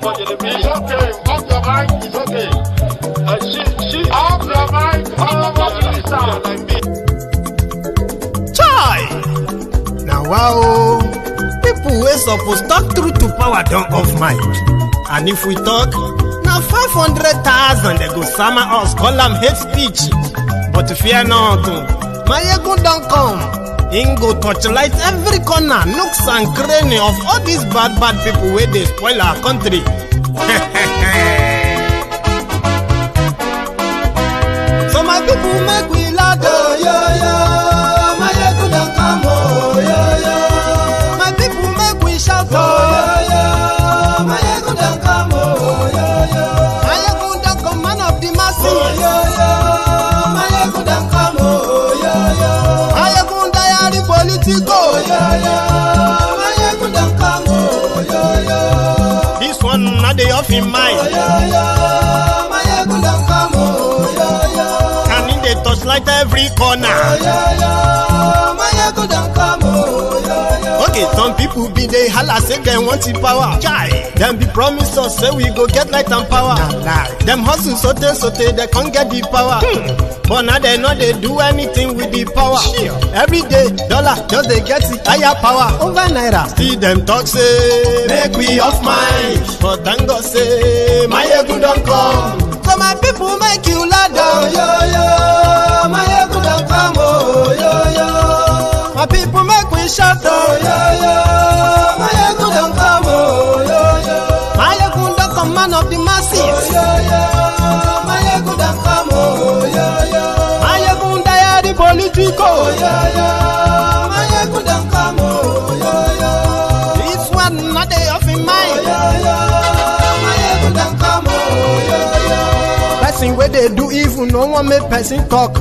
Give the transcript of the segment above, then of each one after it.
It's okay. Off your mic. It's okay. She off your mic. Chai! Now wow, people wey suppose talk through to power don't off mic. And if we talk, now 500,000 they go summer us, call them hate speech. But fear not, Maiyegun don't come. Ingo torchlight every corner, nooks and cranny of all these bad people where they spoil our country. So my people make we laugh, oh yo yo. Maiyegun don't come, oh yo yo. My people make we shout, oh yo yo. Maiyegun don't come, oh yo yo. Maiyegun don't come, man of the masses, oh yo yo. Maiyegun don't come, oh yo yo. Maiyegun diary Politico, oh yo yo. Maiyegun don't come, oh yo yo. This one not the off in mind, oh yo yo. Maiyegun don't come, oh yo yo. Can in the touchlight every corner, oh yo yo. Maiyegun don't come, oh yo yo. Okay, some people be they holla say they want the power. Chai, them be promise us say we go get light and power. Nah. Them hustle sote they can't get the power. But now they know they do anything with the power. Sure. Every day, dollar just they get the higher power over naira. See them talk say make we off mind, but thank God say Maiyegun don't come. So my people make you lie down, yo yo. Maiyegun don't come, oh yo yo. My people make we shout, oh yo yo. Maiyegun don't come, oh yo yo. Maiyegun don't come, man of the masses, oh yo yo. Maiyegun don't come, oh yo yo. Maiyegun diary Politico, oh yo yo. Maiyegun don't come, oh yo yo. This one not they off in mind, oh yo yo. Maiyegun don't come, oh yo yo. Person where they do evil, no one make person talk.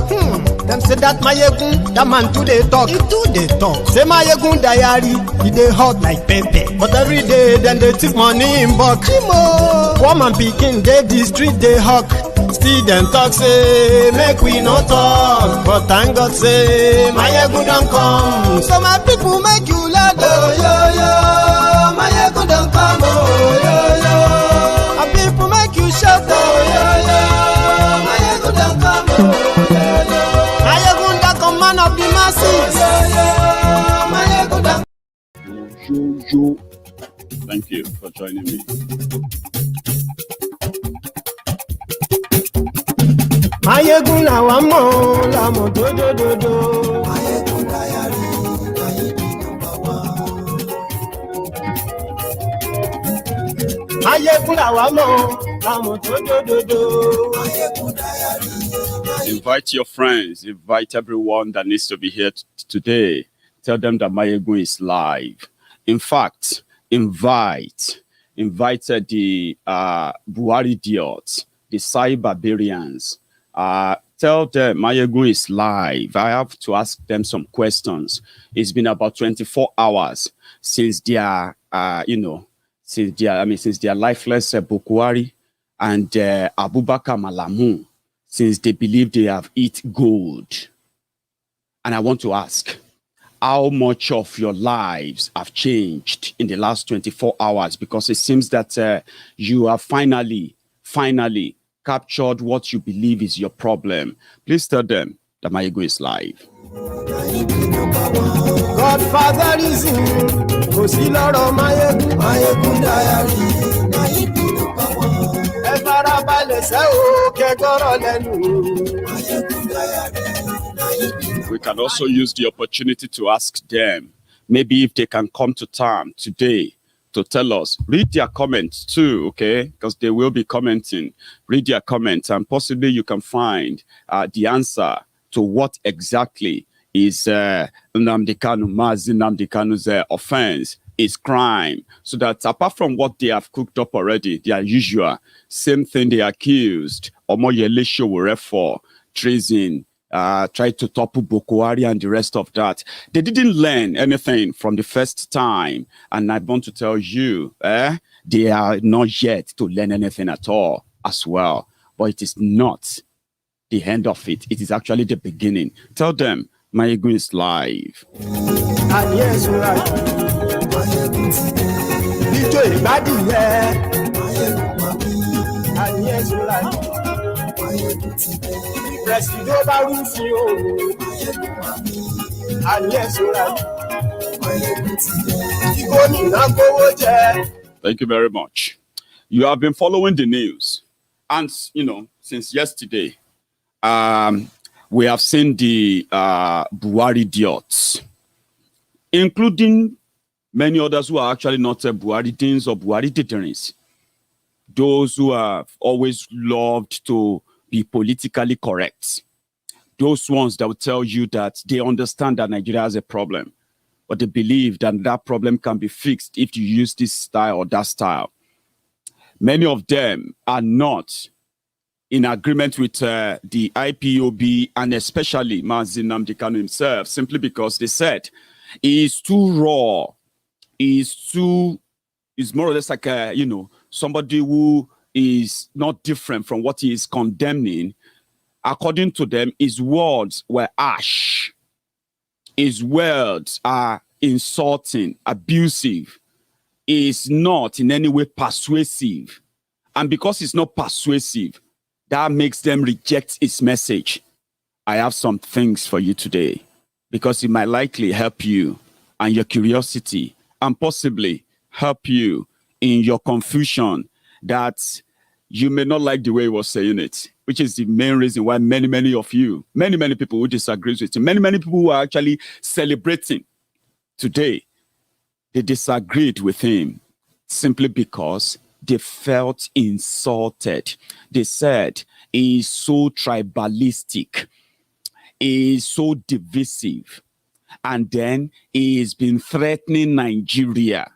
Them say that Maiyegun, that man too they talk. He too they talk. Say Maiyegun diary, he they hot like pepper. But every day, then they take money in bulk. Woman picking, they the street they hawk. Still them talk say, make we no talk. But thank God say, Maiyegun don't come. So my people make you laugh, oh yo yo. Maiyegun don't come, oh yo yo. My people make you shout, oh yo yo. Maiyegun don't come, oh yo yo. Maiyegun don't come, man of the masses, oh yo yo. Maiyegun don't. Yo. Thank you for joining me. Maiyegun la wa mo do. Maiyegun diary, Maiyegun number one. Maiyegun la wa mo do. Maiyegun diary. Invite your friends, invite everyone that needs to be here today. Tell them that Maiyegun is live. In fact, invited the Buhari idiots, the cyber barbarians. Tell them Maiyegun is live. I have to ask them some questions. It's been about 24 hours since their, since their lifeless Buhari and Abubakar Malamu, since they believe they have eaten gold. And I want to ask, how much of your lives have changed in the last 24 hours? Because it seems that you have finally captured what you believe is your problem. Please tell them that Maiyegun is live. Godfather is in Osiloro Maiyegun diary. We can also use the opportunity to ask them, maybe if they can come to term today to tell us, read their comments too, okay? Because they will be commenting. Read their comments and possibly you can find the answer to what exactly is Nnamdi Kanu's offense, is crime. So that apart from what they have cooked up already, their usual, same thing they accused, Omoyele Sowore for treason, tried to topple Buhari and the rest of that. They didn't learn anything from the first time. And I want to tell you, they are not yet to learn anything at all as well. But it is not the end of it. It is actually the beginning. Tell them, Maiyegun is live. And yes, right. Presido bá rúfin o. Àní ẹ̀sùn rẹ̀. Kí gómìnà gbówó jẹ. Thank you very much. You have been following the news. And, you know, since yesterday, we have seen the Buhari idiots, including many others who are actually not Buhari Deans or Buhari Deterrents. Those who have always loved to be politically correct. Those ones that will tell you that they understand that Nigeria has a problem, but they believe that that problem can be fixed if you use this style or that style. Many of them are not in agreement with the IPOB and especially Nnamdi Kanu himself, simply because they said he is too raw. He's more or less like somebody who is not different from what he is condemning. According to them, his words were harsh. His words are insulting, abusive. He is not in any way persuasive. And because he's not persuasive, that makes them reject his message. I have some things for you today, because it might likely help you and your curiosity, and possibly help you in your confusion that you may not like the way he was saying it, which is the main reason why many of you, many people who disagree with him, many people who are actually celebrating today, they disagreed with him simply because they felt insulted. They said he is so tribalistic, he is so divisive, and then he has been threatening Nigeria.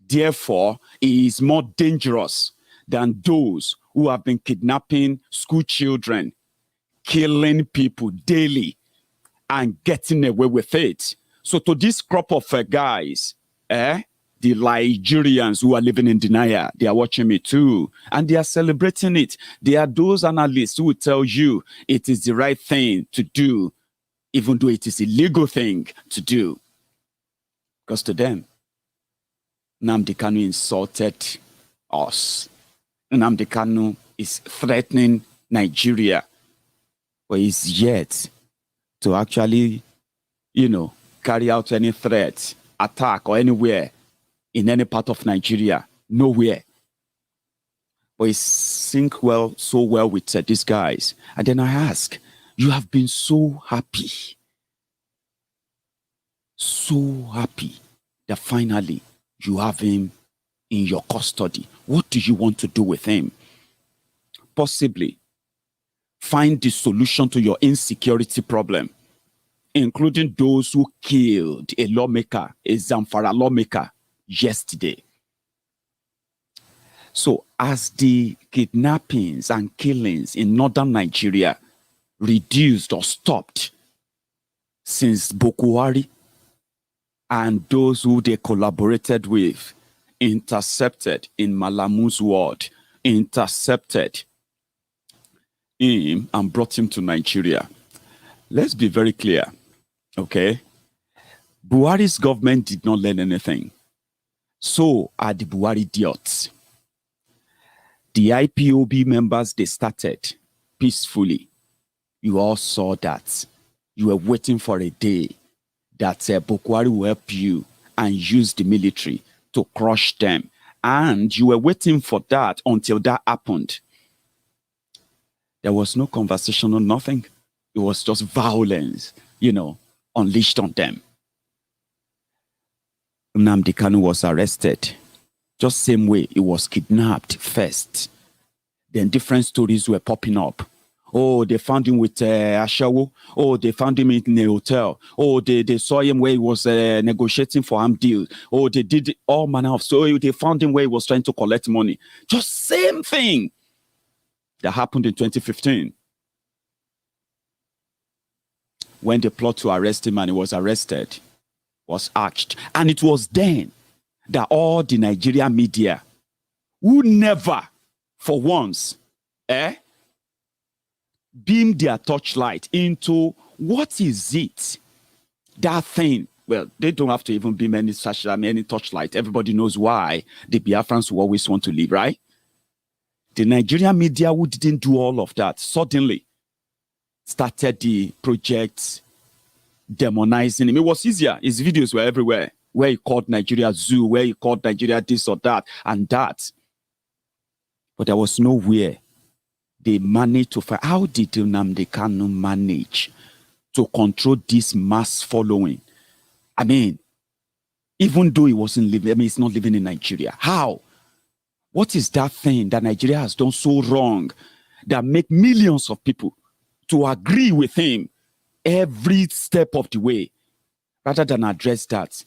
Therefore, he is more dangerous than those who have been kidnapping school children, killing people daily, and getting away with it. So to this crop of guys, the Nigerians who are living in denial, they are watching me too, and they are celebrating it. They are those analysts who will tell you it is the right thing to do, even though it is a illegal thing to do. Because to them, Nnamdi Kanu insulted us. Nnamdi Kanu is threatening Nigeria, but he's yet to actually, carry out any threat, attack, or anywhere in any part of Nigeria. Nowhere. But he sync so well with these guys. And then I ask, you have been so happy that finally you have him in your custody. What do you want to do with him? Possibly find the solution to your insecurity problem, including those who killed a lawmaker, a Zamfara lawmaker, yesterday. So as the kidnappings and killings in northern Nigeria reduced or stopped since Buhari and those who they collaborated with intercepted, in Malamu's word, intercepted him and brought him to Nigeria. Let's be very clear, okay? Buhari's government did not learn anything. So are the Buhari idiots. The IPOB members, they started peacefully. You all saw that. You were waiting for a day that Buhari will help you and use the military to crush them. And you were waiting for that until that happened. There was no conversation or nothing. It was just violence, unleashed on them. Nnamdi Kanu was arrested. Just same way he was kidnapped first. Then different stories were popping up. Oh, they found him with Ashawo. Oh, they found him in a hotel. Oh, they saw him where he was negotiating for arm deals. Oh, they did all manner of. So they found him where he was trying to collect money. Just same thing that happened in 2015. When the plot to arrest him and he was arrested was hatched. And it was then that all the Nigerian media, who never, for once, beam their torchlight into what is it, that thing. Well, they don't have to even beam any torchlight. Everybody knows why the Biafrans will always want to leave, right? The Nigerian media who didn't do all of that, suddenly, started the project demonizing him. It was easier. His videos were everywhere, where he called Nigeria zoo, where he called Nigeria this or that and that. But there was nowhere they managed to find. How did Nnamdi Kanu manage to control this mass following? I mean, even though he wasn't living, I mean, he's not living in Nigeria. How? What is that thing that Nigeria has done so wrong that make millions of people to agree with him every step of the way? Rather than address that,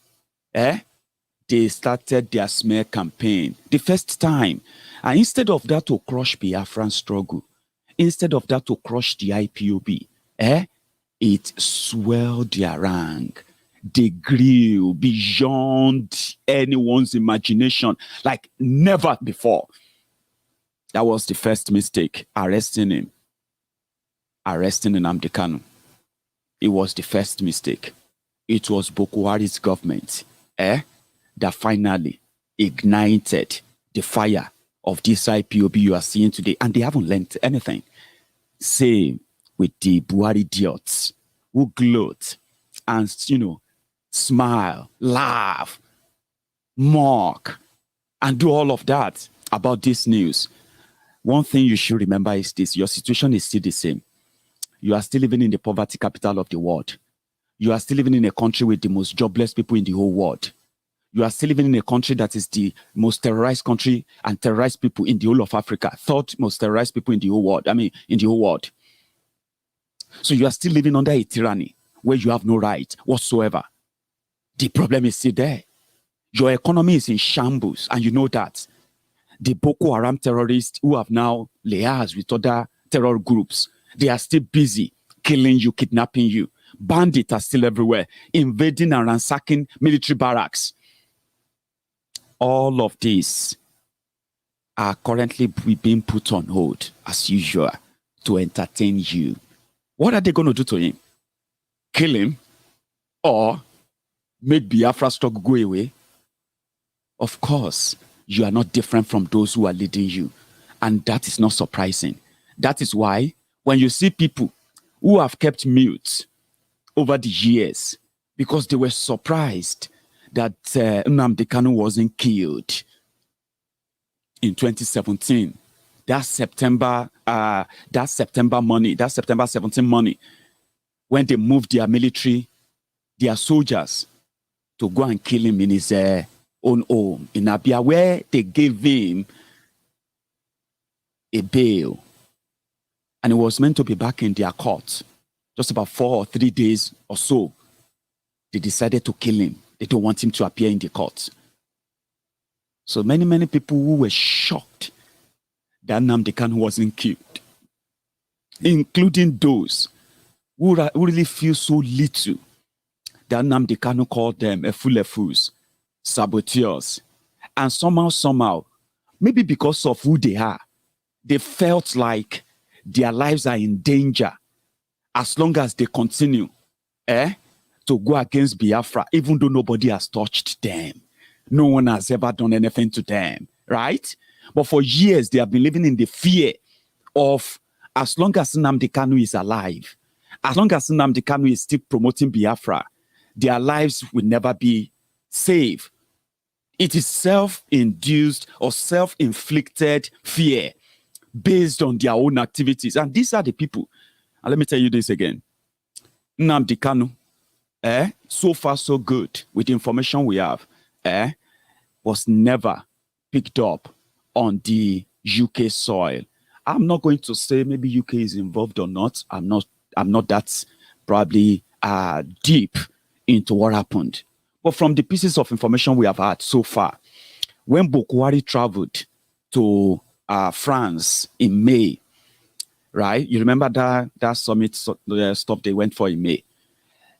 they started their smear campaign the first time. And instead of that to crush Biafran struggle, instead of that to crush the IPOB, it swelled their rank. They grew beyond anyone's imagination, like never before. That was the first mistake, arresting him. Arresting Nnamdi Kanu. It was the first mistake. It was Buhari's government that finally ignited the fire of this IPOB you are seeing today. And they haven't learned anything. Same with the Buhari idiots who gloat and, smile, laugh, mock, and do all of that about this news. One thing you should remember is this: your situation is still the same. You are still living in the poverty capital of the world. You are still living in a country with the most jobless people in the whole world. You are still living in a country that is the most terrorized country and terrorized people in the whole of Africa. Third most terrorized people in the whole world. In the whole world. So you are still living under a tyranny where you have no right whatsoever. The problem is still there. Your economy is in shambles, and you know that. The Boko Haram terrorists who have now liaised with other terror groups, they are still busy killing you, kidnapping you. Bandits are still everywhere, invading and ransacking military barracks. All of these are currently being put on hold, as usual, to entertain you. What are they going to do to him? Kill him? Or make Biafra struggle go away? Of course, you are not different from those who are leading you. And that is not surprising. That is why when you see people who have kept mute over the years because they were surprised that Nnamdi Kanu wasn't killed in 2017, that September 17 money, when they moved their military, their soldiers, to go and kill him in his own home in Abia, where they gave him a bail. And he was meant to be back in their court. Just about 4 or 3 days or so, they decided to kill him. They don't want him to appear in the court. So many people who were shocked that Nnamdi Kanu wasn't killed, including those who really feel so little that Nnamdi Kanu called them fools, saboteurs. And somehow, maybe because of who they are, they felt like their lives are in danger as long as they continue to go against Biafra, even though nobody has touched them. No one has ever done anything to them, right? But for years, they have been living in the fear of, as long as Nnamdi Kanu is alive, as long as Nnamdi Kanu is still promoting Biafra, their lives will never be safe. It is self-induced or self-inflicted fear based on their own activities. And these are the people. And let me tell you this again. Nnamdi Kanu, so far so good with the information we have, was never picked up on the UK soil. I'm not going to say maybe UK is involved or not. I'm not that probably deep into what happened. But from the pieces of information we have had so far, when Buhari traveled to France in May, right? You remember that summit stuff they went for in May?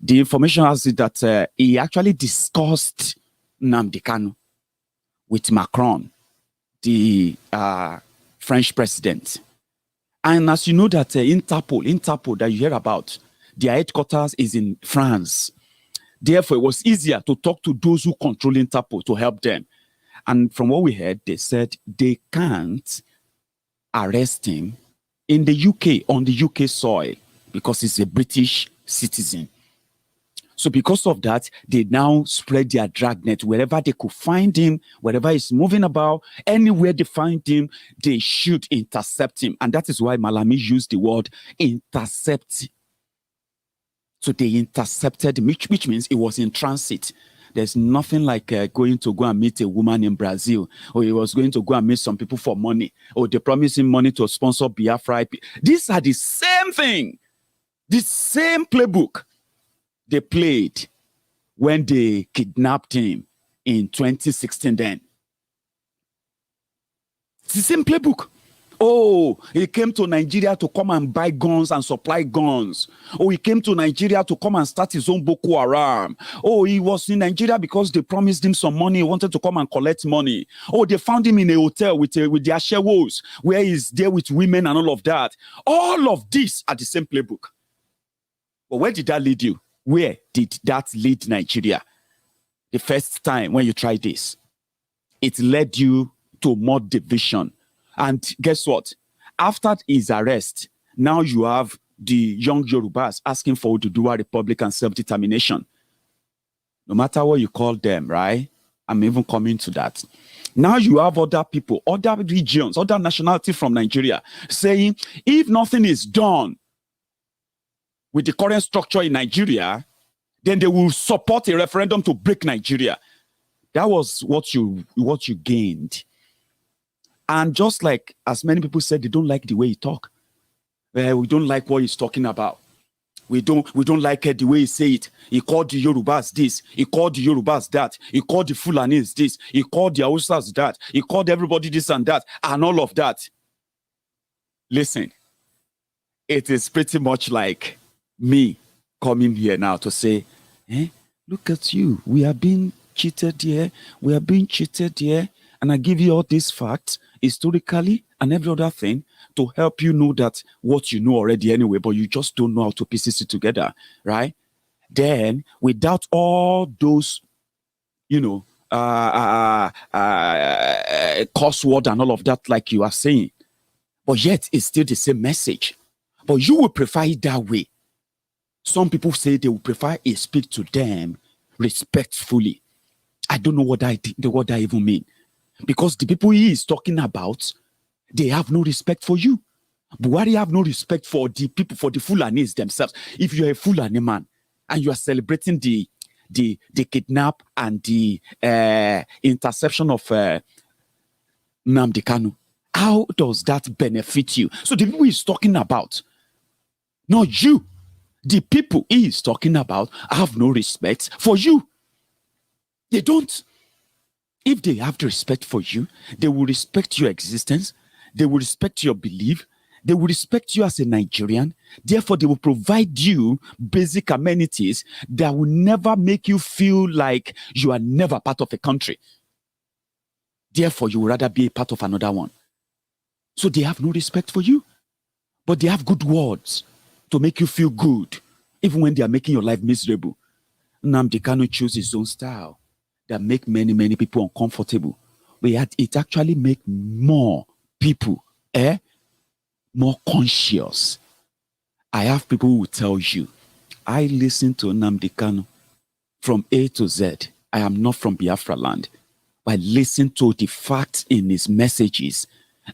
The information has it that he actually discussed Nnamdi Kanu with Macron, the French president. And as you know that Interpol that you hear about, their headquarters is in France. Therefore, it was easier to talk to those who control Interpol to help them. And from what we heard, they said they can't arrest him in the UK, on the UK soil, because he's a British citizen. So because of that, they now spread their dragnet wherever they could find him, wherever he's moving about, anywhere they find him, they should intercept him. And that is why Malami used the word intercept. So they intercepted him, which means it was in transit. There's nothing like going to go and meet a woman in Brazil, or he was going to go and meet some people for money, or they promised him money to sponsor Biafra. These are the same thing, the same playbook they played when they kidnapped him in 2016 then. It's the same playbook. Oh, he came to Nigeria to come and buy guns and supply guns. Oh, he came to Nigeria to come and start his own Boko Haram. Oh, he was in Nigeria because they promised him some money. He wanted to come and collect money. Oh, they found him in a hotel with their shewos, where he's there with women and all of that. All of this are the same playbook. But where did that lead you? Where did that lead Nigeria? The first time when you tried this, it led you to more division. And guess what? After his arrest, now you have the young Yorubas asking for Oduduwa Republic and self-determination. No matter what you call them, right? I'm even coming to that. Now you have other people, other regions, other nationalities from Nigeria saying, if nothing is done with the current structure in Nigeria, then they will support a referendum to break Nigeria. That was what you gained. And just like as many people said, they don't like the way he talk. We don't like what he's talking about. We don't like the way he say it. He called the Yorubas this. He called the Yorubas that. He called the Fulanis this. He called the Hausas that. He called everybody this and that and all of that. Listen, it is pretty much like me coming here now to say, look at you. We are being cheated here. We are being cheated here. And I give you all these facts historically and every other thing to help you know that what you know already anyway, but you just don't know how to piece it together, right? Then, without all those, curse word and all of that, like you are saying, but yet it's still the same message. But you will prefer it that way. Some people say they will prefer it speak to them respectfully. I don't know what that even mean. Because the people he is talking about, they have no respect for you. Buhari have no respect for the people, for the Fulanis themselves. If you're a Fulani man and you are celebrating the kidnap and the interception of Nnamdi Kanu, how does that benefit you? So the people he's talking about, not you, the people he is talking about have no respect for you. They don't. If they have the respect for you, they will respect your existence. They will respect your belief. They will respect you as a Nigerian. Therefore, they will provide you basic amenities that will never make you feel like you are never part of a country. Therefore, you would rather be a part of another one. So they have no respect for you. But they have good words to make you feel good, even when they are making your life miserable. Nnamdi Kanu choose his own style that make many, many people uncomfortable. But it actually make more people more conscious. I have people who will tell you, I listen to Nnamdi Kanu from A to Z. I am not from Biafra land. I listen to the facts in his messages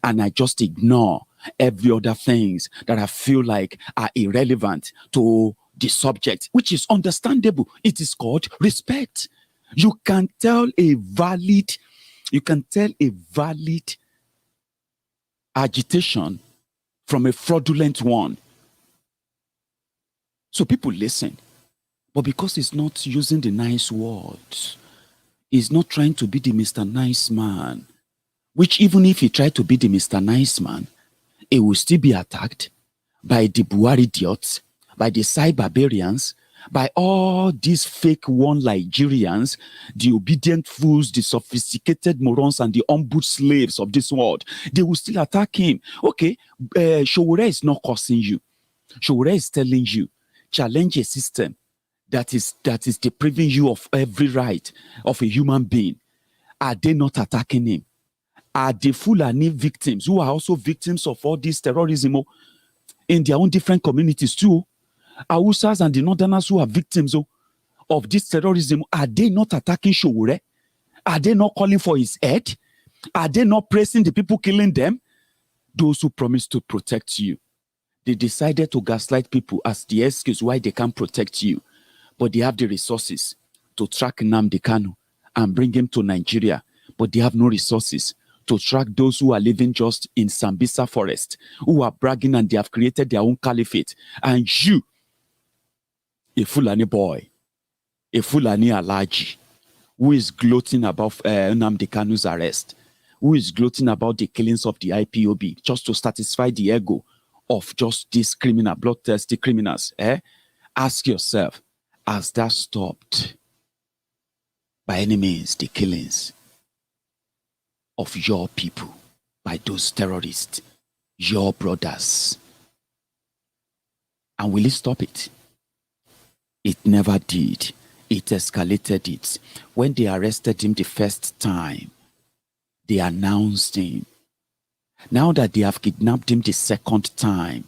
and I just ignore every other things that I feel like are irrelevant to the subject, which is understandable. It is called respect. You can tell a valid agitation from a fraudulent one. So people listen. But because he's not using the nice words, he's not trying to be the Mr. Nice Man, which even if he tried to be the Mr. Nice Man, it will still be attacked by the Buhari idiots, by the cyberbarians, by all these fake one Nigerians, the obedient fools, the sophisticated morons, and the humble slaves of this world. They will still attack him. Okay, Showore is not cursing you. Showore is telling you, challenge a system that is depriving you of every right of a human being. Are they not attacking him? Are the Fulani victims who are also victims of all this terrorism in their own different communities too? Hausas and the Northerners who are victims of this terrorism, are they not attacking Showore? Are they not calling for his head? Are they not praising the people killing them? Those who promised to protect you, they decided to gaslight people as the excuse why they can't protect you. But they have the resources to track Nnamdi Kanu and bring him to Nigeria. But they have no resources to track those who are living just in Sambisa forest, who are bragging and they have created their own caliphate. And you, a Fulani boy, a Fulani Alaji, who is gloating about Nnamdi Kanu's arrest, who is gloating about the killings of the IPOB, just to satisfy the ego of just these criminal, bloodthirsty criminals. Ask yourself, has that stopped by any means the killings of your people by those terrorists, your brothers? And will it stop it? It never did. It escalated it. When they arrested him the first time, they announced him. Now that they have kidnapped him the second time,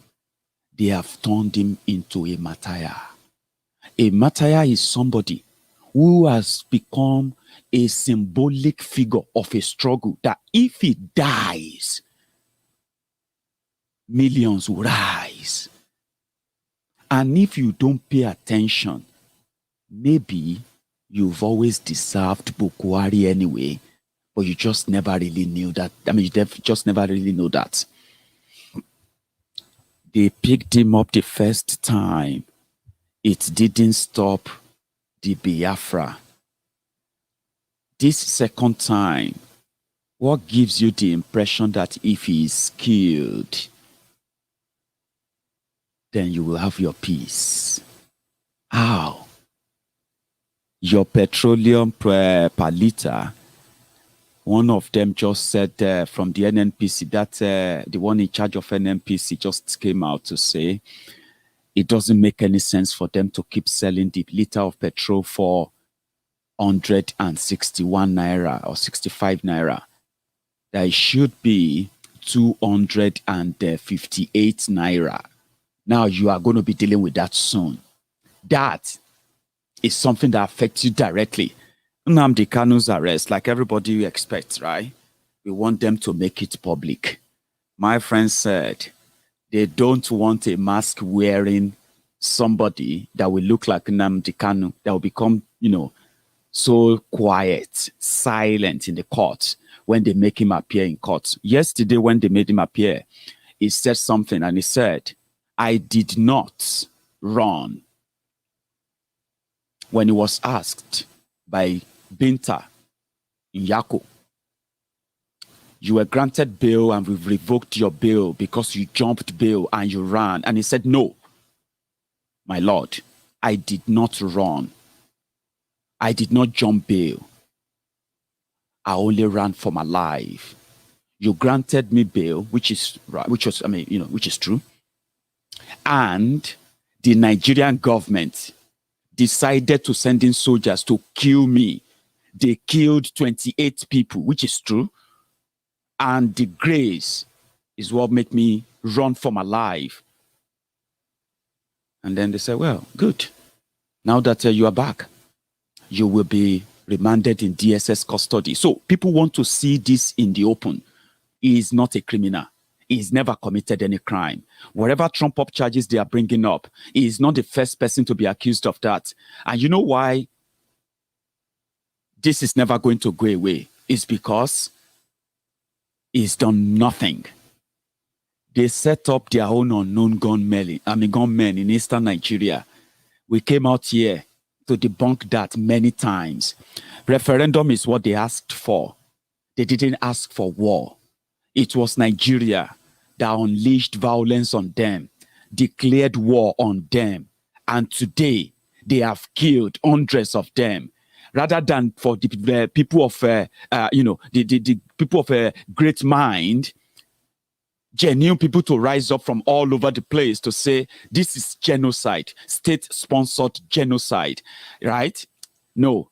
they have turned him into a martyr. A martyr is somebody who has become a symbolic figure of a struggle that if he dies, millions will rise. And if you don't pay attention, maybe you've always deserved Buhari anyway, but you just never really knew that. I mean, you just never really know that. They picked him up the first time. It didn't stop the Biafra. This second time, what gives you the impression that if he is killed, then you will have your peace? How? Your petroleum per liter, one of them just said from the NNPC, that the one in charge of NNPC just came out to say it doesn't make any sense for them to keep selling the liter of petrol for 161 naira or 65 naira. That it should be 258 naira. Now you are going to be dealing with that soon. That is something that affects you directly. Nnamdi Kanu's arrest, like everybody expects, right? We want them to make it public. My friend said they don't want a mask wearing somebody that will look like Nnamdi Kanu, that will become, so quiet, silent in the court when they make him appear in court. Yesterday, when they made him appear, he said something and he said, I did not run. When he was asked by Binta in Yako, you were granted bail and we've revoked your bail because you jumped bail and you ran. And he said, no, my lord, I did not run. I did not jump bail. I only ran for my life. You granted me bail, which is right, which is true. And the Nigerian government decided to send in soldiers to kill me. They killed 28 people, which is true. And the grace is what made me run for my life. And then they said, well, good. Now that you are back, you will be remanded in DSS custody. So people want to see this in the open. He is not a criminal. He's never committed any crime. Whatever trump-up charges they are bringing up, he is not the first person to be accused of that. And you know why this is never going to go away? It's because he's done nothing. They set up their own unknown gunmen in eastern Nigeria. We came out here to debunk that many times. Referendum is what they asked for. They didn't ask for war. It was Nigeria that unleashed violence on them, declared war on them. And today, they have killed hundreds of them. Rather than for the people of, the people of great mind, genuine people to rise up from all over the place to say, this is genocide, state-sponsored genocide, right? No,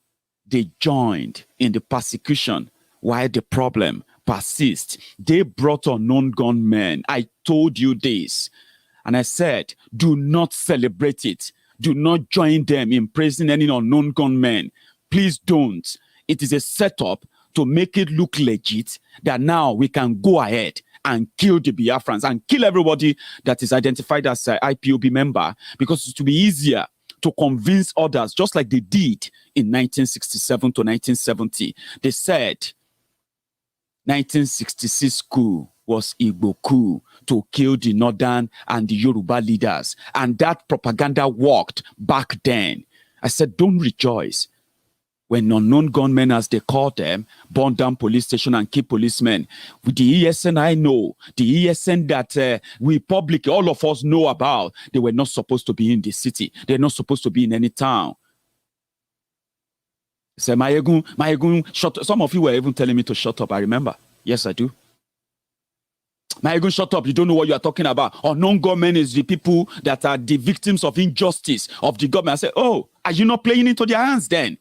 they joined in the persecution while the problem persists. They brought unknown gunmen. I told you this. And I said, do not celebrate it. Do not join them in praising any unknown gunmen. Please don't. It is a setup to make it look legit that now we can go ahead and kill the Biafrans and kill everybody that is identified as an IPOB member, because it will be easier to convince others, just like they did in 1967 to 1970. They said 1966 coup was Igbo coup to kill the Northern and the Yoruba leaders. And that propaganda worked back then. I said, don't rejoice when unknown gunmen, as they call them, burn down police station and kill policemen. With the ESN I know, the ESN that we public, all of us know about, they were not supposed to be in the city. They're not supposed to be in any town. Say, Maiyegun, shut up. Some of you were even telling me to shut up. I remember. Yes, I do. Maiyegun, shut up. You don't know what you are talking about. Unknown gunmen is the people that are the victims of injustice of the government. I say, oh, are you not playing into their hands then?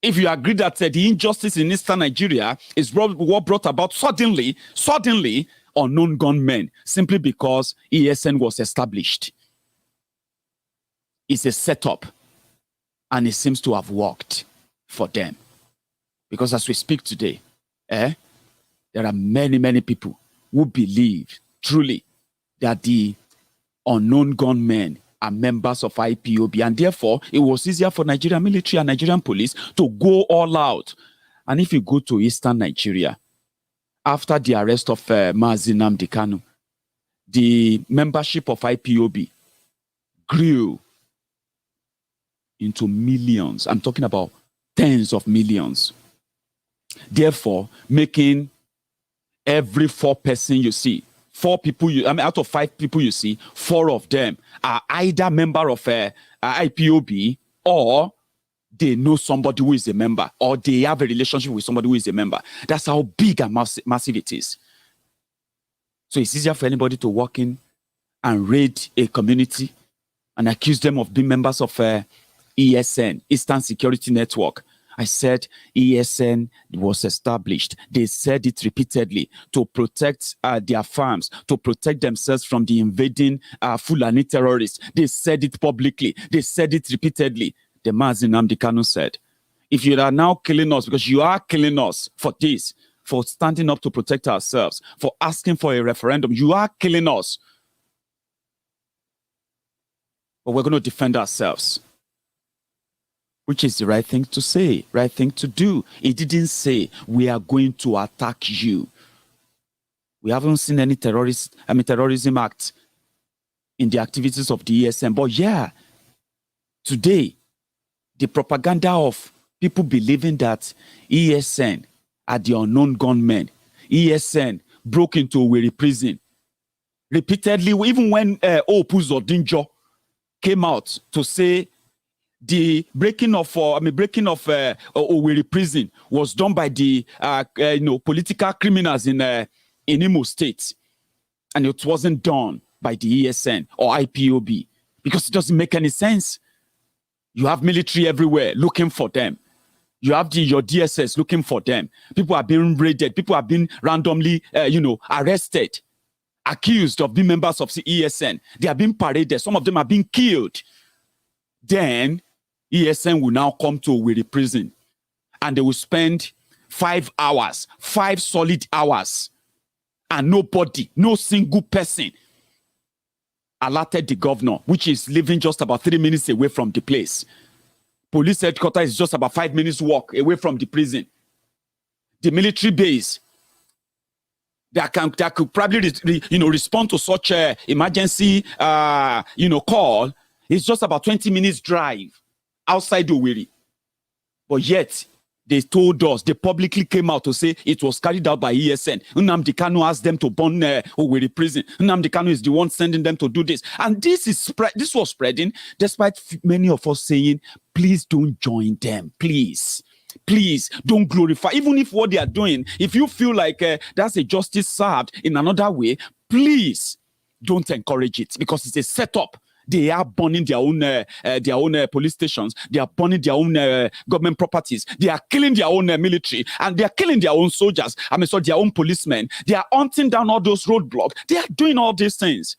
If you agree that the injustice in Eastern Nigeria is what brought about suddenly unknown gunmen, simply because ESN was established. It's a setup, and it seems to have worked for them. Because as we speak today, there are many, many people who believe truly that the unknown gunmen are members of IPOB, and therefore it was easier for Nigerian military and Nigerian police to go all out. And if you go to Eastern Nigeria, after the arrest of Nnamdi Kanu, the membership of IPOB grew into millions. I'm talking about tens of millions. Therefore, making every 4 person you see, 4 people, out of 5 people you see, 4 of them are either member of IPOB, or they know somebody who is a member, or they have a relationship with somebody who is a member. That's how big and massive it is. So it's easier for anybody to walk in and raid a community and accuse them of being members of ESN, Eastern Security Network. I said ESN was established. They said it repeatedly to protect their farms, to protect themselves from the invading Fulani terrorists. They said it publicly. They said it repeatedly. The Mazi Nnamdi Kanu said, if you are now killing us, because you are killing us for this, for standing up to protect ourselves, for asking for a referendum, you are killing us. But we're going to defend ourselves. Which is the right thing to say, right thing to do. He didn't say, we are going to attack you. We haven't seen any terrorism act in the activities of the ESN. But yeah, today, the propaganda of people believing that ESN are the unknown gunmen, ESN broke into Owerri prison. Repeatedly, even when Opus Odinjo came out to say the breaking of Owerri prison was done by the political criminals in Imo State, and it wasn't done by the ESN or IPOB, because it doesn't make any sense. You have military everywhere looking for them. You have your DSS looking for them. People are being raided. People are being randomly arrested, accused of being members of the ESN. They are being paraded. Some of them are being killed. Then ESN will now come to Owerri prison, and they will spend 5 hours, 5 solid hours, and nobody, no single person alerted the governor, which is living just about 3 minutes away from the place. Police headquarters is just about 5 minutes walk away from the prison. The military base that could probably respond to such a emergency call is just about 20 minutes drive outside Owerri. But yet, they told us, they publicly came out to say it was carried out by ESN. Nnamdi Kanu asked them to burn Owerri prison. Nnamdi Kanu is the one sending them to do this. And this was spreading, despite many of us saying, please don't join them. Please don't glorify. Even if what they are doing, if you feel like that's a justice served in another way, please don't encourage it, because it's a setup They are burning their own police stations. They are burning their own government properties. They are killing their own military, and they are killing their own soldiers. Their own policemen. They are hunting down all those roadblocks. They are doing all these things.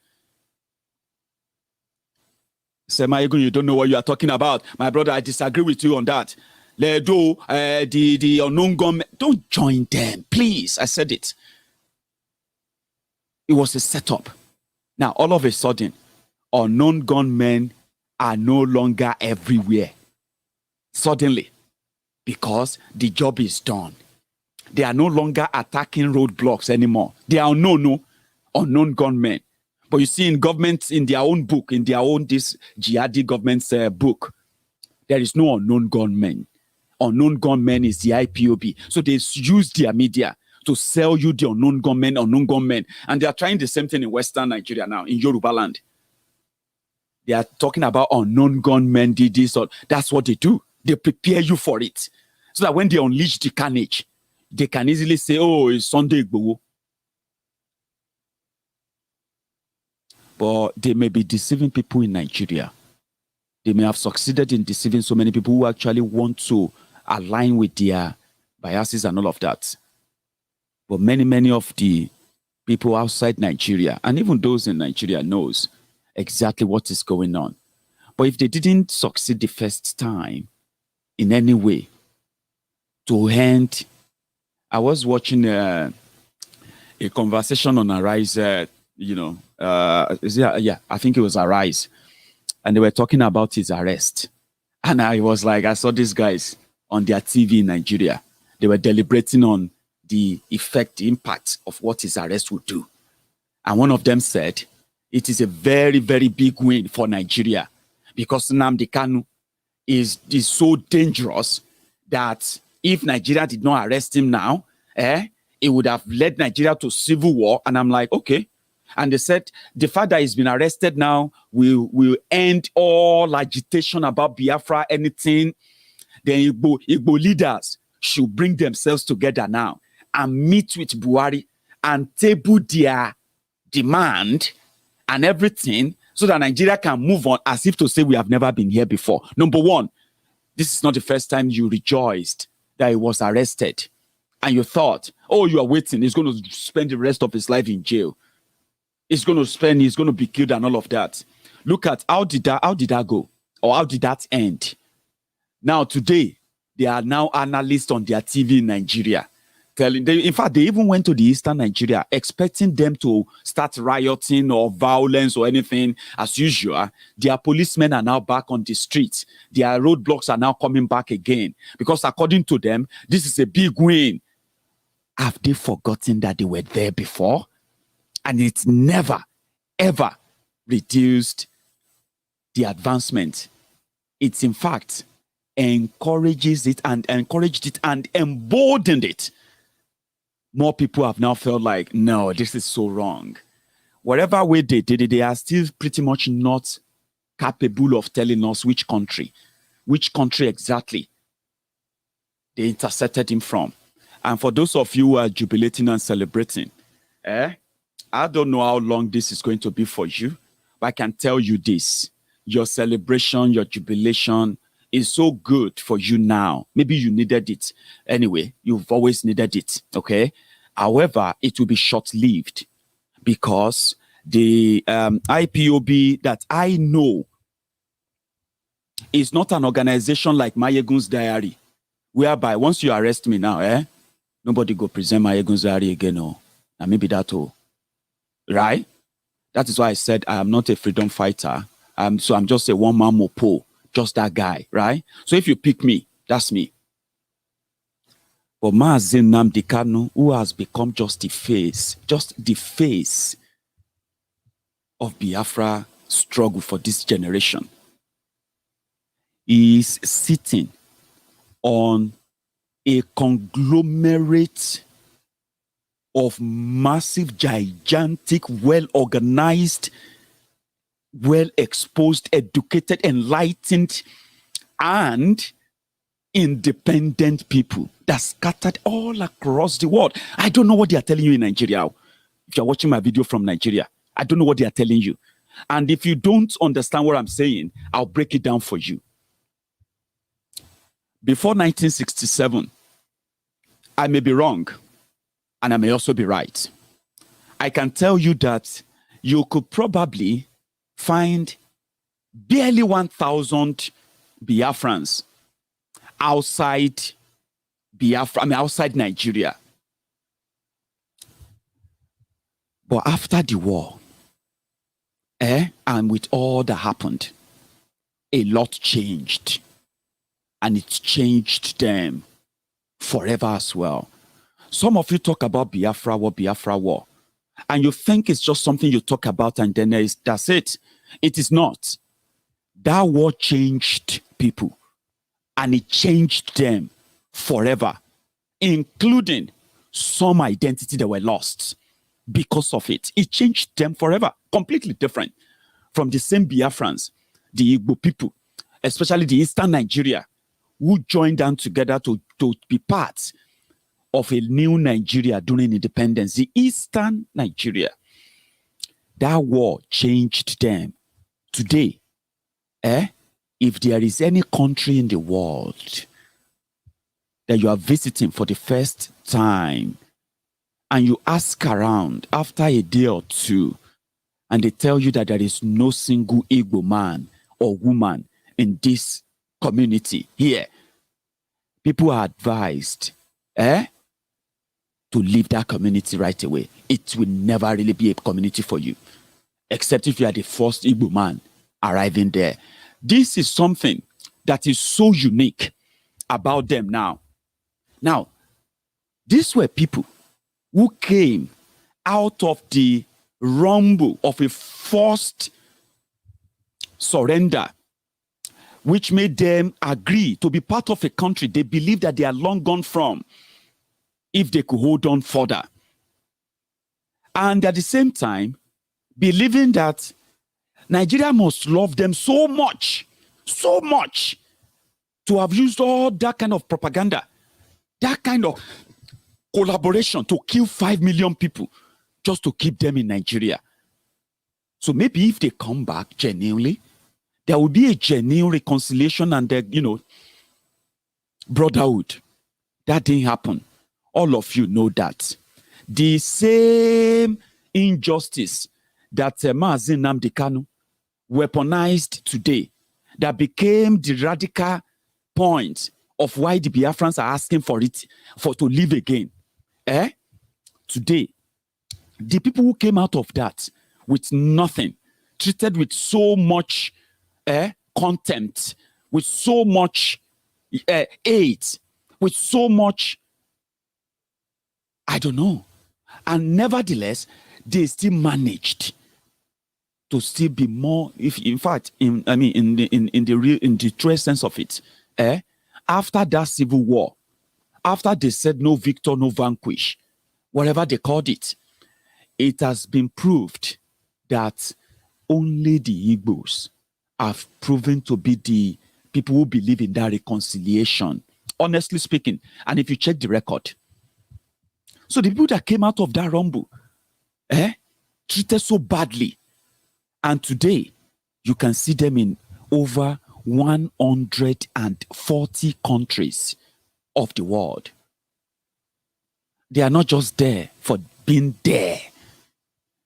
Say, Maiyegun, you don't know what you are talking about. My brother, I disagree with you on that. The unknown government, don't join them, please. I said it. It was a setup. Now, all of a sudden, unknown gunmen are no longer everywhere. Suddenly, because the job is done. They are no longer attacking roadblocks anymore. They are unknown gunmen. But you see, in government, in their own book, in their own this jihadi government's book, there is no unknown gunmen. Unknown gunmen is the IPOB. So they use their media to sell you the unknown gunmen. And they are trying the same thing in Western Nigeria now, in Yoruba land. They are talking about unknown gunmen did this. Or that's what they do. They prepare you for it. So that when they unleash the carnage, they can easily say, oh, it's Sunday Igboho. But they may be deceiving people in Nigeria. They may have succeeded in deceiving so many people who actually want to align with their biases and all of that. But many of the people outside Nigeria, and even those in Nigeria, knows exactly what is going on. But if they didn't succeed the first time in any way to end, I was watching a conversation on Arise, I think it was Arise, and they were talking about his arrest. And I was like, I saw these guys on their TV in Nigeria. They were deliberating on the effect, the impact of what his arrest would do. And one of them said, it is a very, very big win for Nigeria because Nnamdi Kanu is so dangerous that if Nigeria did not arrest him now, it would have led Nigeria to civil war. And I'm like, okay. And they said, the fact that he's been arrested now will end all agitation about Biafra, anything. The Igbo leaders should bring themselves together now and meet with Buhari and table their demand and everything so that Nigeria can move on as if to say we have never been here before. Number one, this is not the first time you rejoiced that he was arrested. And you thought, oh, you are waiting. He's going to spend the rest of his life in jail. He's going to be killed and all of that. Look at how did that go? Or how did that end? Now, today, they are now analysts on their TV in Nigeria. In fact, they even went to the eastern Nigeria expecting them to start rioting or violence or anything as usual. Their policemen are now back on the streets. Their roadblocks are now coming back again. Because according to them, this is a big win. Have they forgotten that they were there before? And it's never, ever reduced the advancement. It's in fact encouraged it and emboldened it. More people have now felt like, no, this is so wrong. Whatever way they did it, they are still pretty much not capable of telling us which country exactly they intercepted him from. And for those of you who are jubilating and celebrating, I don't know how long this is going to be for you, but I can tell you this. Your celebration, your jubilation is so good for you now. Maybe you needed it. Anyway, you've always needed it, okay? However, it will be short-lived because the IPOB that I know is not an organization like Maiyegun's Diary, whereby once you arrest me now, nobody go present Maiyegun's Diary again, or and maybe that all. Right? That is why I said I am not a freedom fighter. So I'm just a one-man mopo, just that guy, right? So if you pick me, that's me. But Nnamdi Kanu, who has become just the face of Biafra struggle for this generation, is sitting on a conglomerate of massive, gigantic, well-organized, well-exposed, educated, enlightened, and independent people that scattered all across the world. I don't know what they are telling you in Nigeria. If you're watching my video from Nigeria, I don't know what they are telling you. And if you don't understand what I'm saying, I'll break it down for you. Before 1967, I may be wrong, and I may also be right. I can tell you that you could probably find barely 1,000 Biafrans outside Biafra, outside Nigeria. But after the war, and with all that happened, a lot changed. And it changed them forever as well. Some of you talk about Biafra war, and you think it's just something you talk about and then that's it. It is not. That war changed people, and it changed them forever, including some identity that were lost because of it. It changed them forever, completely different from the same Biafrans, the Igbo people, especially the Eastern Nigeria, who joined down together to be part of a new Nigeria during independence, the Eastern Nigeria. That war changed them. Today, if there is any country in the world that you are visiting for the first time, and you ask around after a day or two, and they tell you that there is no single Igbo man or woman in this community here, people are advised to leave that community right away. It will never really be a community for you, except if you are the first Igbo man arriving there. This is something that is so unique about them now. Now, these were people who came out of the rumble of a forced surrender, which made them agree to be part of a country they believe that they are long gone from if they could hold on further. And at the same time, believing that Nigeria must love them so much, to have used all that kind of propaganda, that kind of collaboration to kill 5 million people just to keep them in Nigeria. So maybe if they come back genuinely, there will be a genuine reconciliation and, brotherhood. That didn't happen. All of you know that. The same injustice that Nnamdi Kanu weaponized today, that became the radical point of why the Biafrans are asking for it, to live again. Today, the people who came out of that with nothing, treated with so much contempt, with so much hate, with so much, I don't know. And nevertheless, they still managed to still be more, in the true sense of it, after that civil war, after they said no victor, no vanquish, whatever they called it, it has been proved that only the Igbos have proven to be the people who believe in that reconciliation, honestly speaking. And if you check the record, so the people that came out of that rumble, treated so badly, and today you can see them in over 140 countries of the world. They are not just there for being there.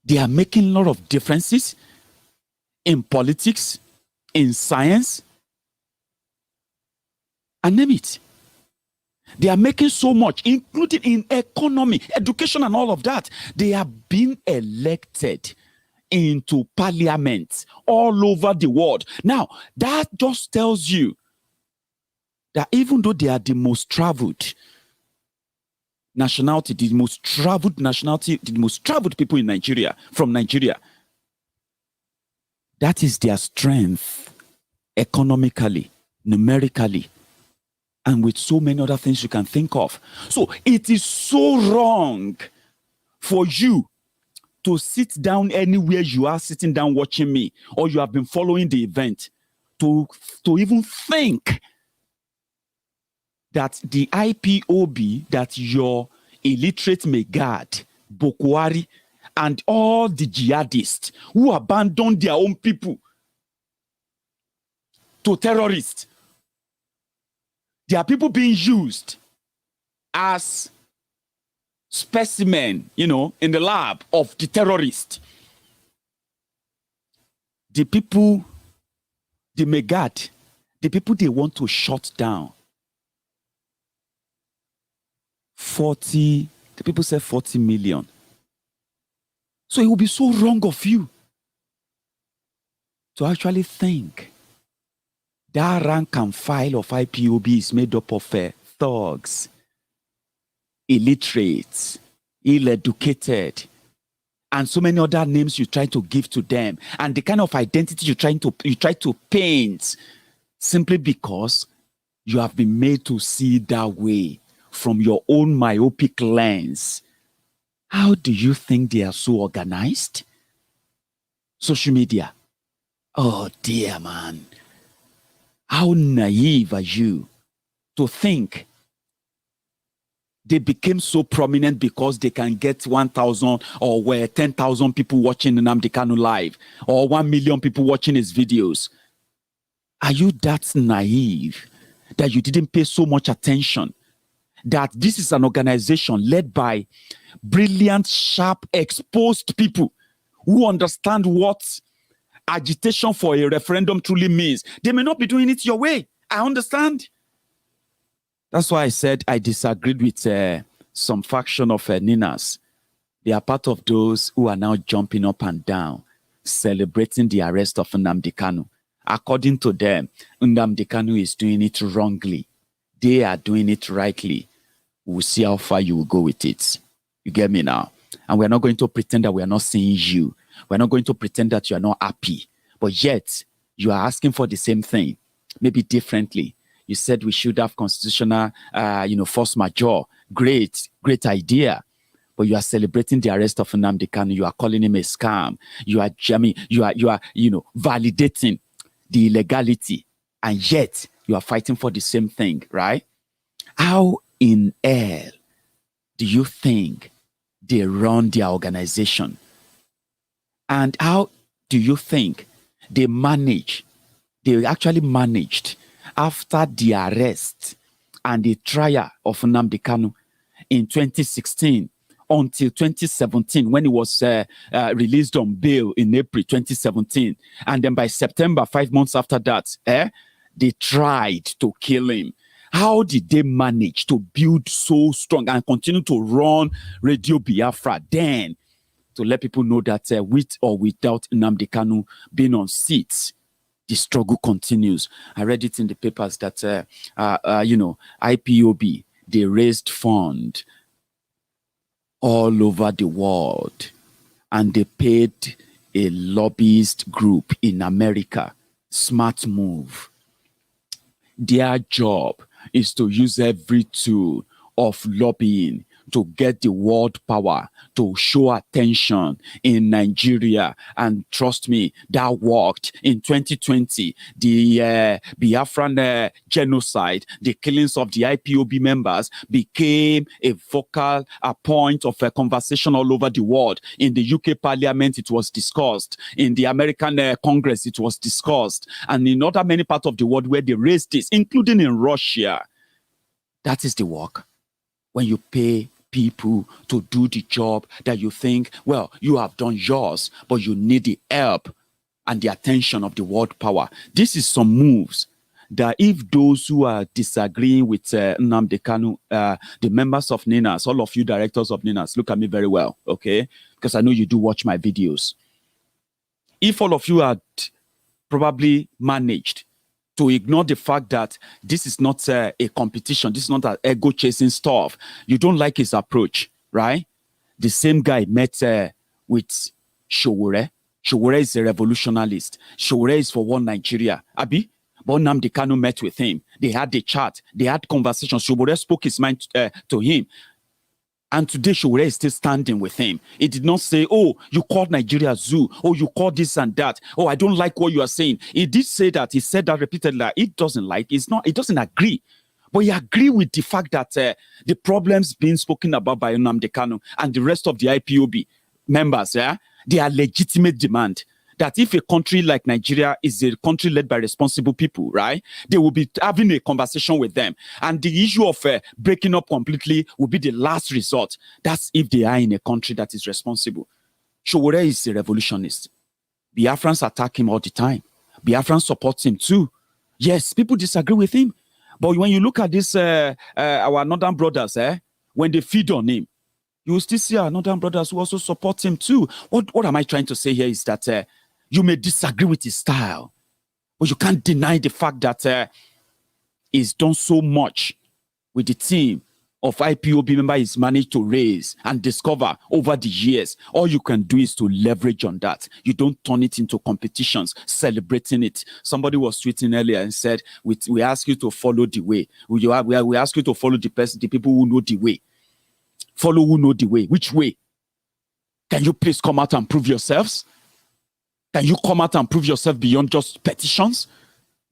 They are making a lot of differences in politics, in science, and name it. They are making so much, including in economy, education, and all of that. They are being elected into parliament all over the world. Now, that just tells you that even though they are the most traveled nationality, the most traveled people in Nigeria, from Nigeria, that is their strength economically, numerically, and with so many other things you can think of. So it is so wrong for you to sit down anywhere you are sitting down watching me, or you have been following the event, to even think that the IPOB that your illiterate Megad, Bokwari, and all the jihadists who abandoned their own people to terrorists. There are people being used as specimen, in the lab of the terrorist. The people, the Megad, the people they want to shut down. The people say 40 million. So it would be so wrong of you to actually think that rank and file of IPOB is made up of thugs, illiterates, ill-educated, and so many other names you try to give to them, and the kind of identity you try to paint simply because you have been made to see that way from your own myopic lens. How do you think they are so organized? Social media. Oh dear, man. How naive are you to think they became so prominent because they can get 1,000 or 10,000 people watching Nnamdi Kanu live, or 1 million people watching his videos? Are you that naive that you didn't pay so much attention that this is an organization led by brilliant, sharp, exposed people who understand what agitation for a referendum truly means? They may not be doing it your way. I understand. That's why I said I disagreed with some faction of Ninas. They are part of those who are now jumping up and down, celebrating the arrest of Nnamdi Kanu. According to them, Nnamdi Kanu is doing it wrongly. They are doing it rightly. We'll see how far you will go with it. You get me now? And we're not going to pretend that we are not seeing you. We're not going to pretend that you are not happy. But yet, you are asking for the same thing, maybe differently. You said we should have constitutional, force majeure. Great idea. But you are celebrating the arrest of Nnamdi Kanu. You are calling him a scam. You are jamming. You are, validating the illegality, and yet you are fighting for the same thing, right? How in hell do you think they run their organization? And how do you think they actually managed after the arrest and the trial of Nnamdi Kanu in 2016 until 2017, when he was released on bail in April 2017. And then by September, 5 months after that, they tried to kill him. How did they manage to build so strong and continue to run Radio Biafra then to let people know that with or without Nnamdi Kanu being on seats, the struggle continues? I read it in the papers that, IPOB, they raised fund all over the world, and they paid a lobbyist group in America. Smart move. Their job is to use every tool of lobbying to get the world power to show attention in Nigeria. And trust me, that worked. In 2020, the Biafran genocide, the killings of the IPOB members became a focal point of a conversation all over the world. In the UK Parliament, it was discussed. In the American Congress, it was discussed. And in other many parts of the world where they raised this, including in Russia. That is the work. When you pay people to do the job that you think, well, you have done yours, but you need the help and the attention of the world power. This is some moves that if those who are disagreeing with Nnamdi Kanu, the members of NINAS, all of you directors of NINAS, look at me very well, okay? Because I know you do watch my videos. If all of you had probably managed to ignore the fact that this is not a competition, this is not an ego-chasing stuff. You don't like his approach, right? The same guy met with Sowore. Sowore is a revolutionalist. Sowore is for one Nigeria. Abi? But Nnamdi Kanu met with him. They had the chat. They had conversations. Sowore spoke his mind to him. And today, Sowore is still standing with him. He did not say, oh, you called Nigeria zoo. Oh, you called this and that. Oh, I don't like what you are saying. He did say that. He said that repeatedly. That he doesn't like. He doesn't agree. But he agreed with the fact that the problems being spoken about by Nnamdi Kanu and the rest of the IPOB members, yeah, their legitimate demand that if a country like Nigeria is a country led by responsible people, right, they will be having a conversation with them. And the issue of breaking up completely will be the last resort. That's if they are in a country that is responsible. Showore is a revolutionist. Biafrans attack him all the time. Biafrans support him too. Yes, people disagree with him. But when you look at this, our northern brothers, when they feed on him, you will still see our northern brothers who also support him too. What am I trying to say here is that you may disagree with his style, but you can't deny the fact that he's done so much with the team of IPOB members he's managed to raise and discover over the years. All you can do is to leverage on that. You don't turn it into competitions, celebrating it. Somebody was tweeting earlier and said, we ask you to follow the way. We ask you to follow the people who know the way. Follow who know the way. Which way? Can you please come out and prove yourselves? Can you come out and prove yourself beyond just petitions?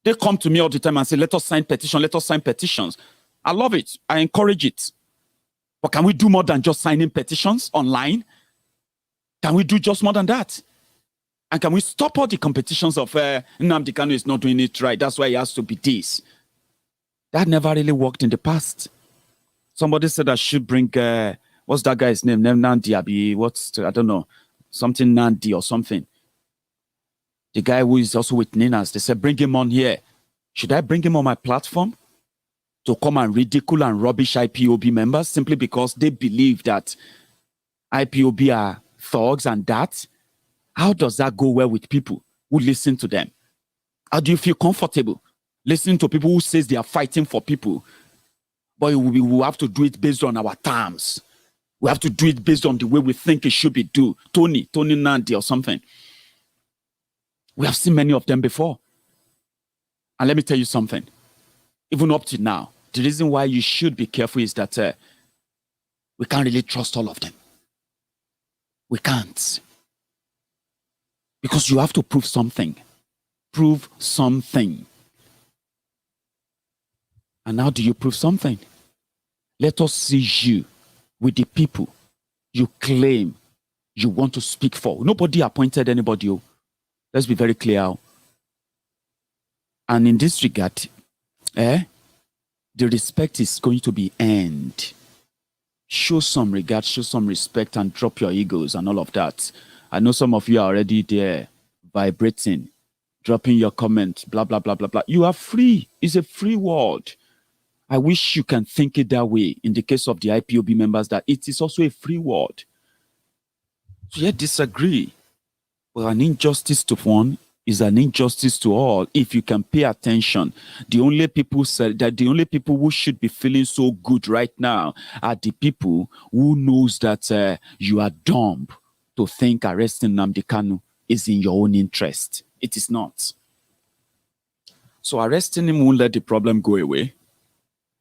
They come to me all the time and say, let us sign petition, let us sign petitions. I love it. I encourage it. But can we do more than just signing petitions online? Can we do just more than that? And can we stop all the competitions of Nnamdi Kanu is not doing it right? That's why he has to be this. That never really worked in the past. Somebody said I should bring, what's that guy's name? Nnamdi Abi, I don't know, something Nandi or something. The guy who is also with Ninas, they said, bring him on here. Should I bring him on my platform to come and ridicule and rubbish IPOB members simply because they believe that IPOB are thugs and that? How does that go well with people who listen to them? How do you feel comfortable listening to people who says they are fighting for people? But we will have to do it based on our terms. We have to do it based on the way we think it should be done. Tony Nandi or something. We have seen many of them before. And let me tell you something. Even up to now, the reason why you should be careful is that we can't really trust all of them. We can't. Because you have to prove something. Prove something. And how do you prove something? Let us see you with the people you claim you want to speak for. Nobody appointed anybody. Let's be very clear. And in this regard, the respect is going to be earned. Show some regard, show some respect, and drop your egos and all of that. I know some of you are already there, vibrating, dropping your comment, blah, blah, blah, blah, blah. You are free. It's a free world. I wish you can think it that way in the case of the IPOB members, that it is also a free world. So you disagree. But an injustice to one is an injustice to all. If you can pay attention, the only people who should be feeling so good right now are the people who knows that you are dumb to think arresting Nnamdi Kanu is in your own interest. It is not. So arresting him won't let the problem go away.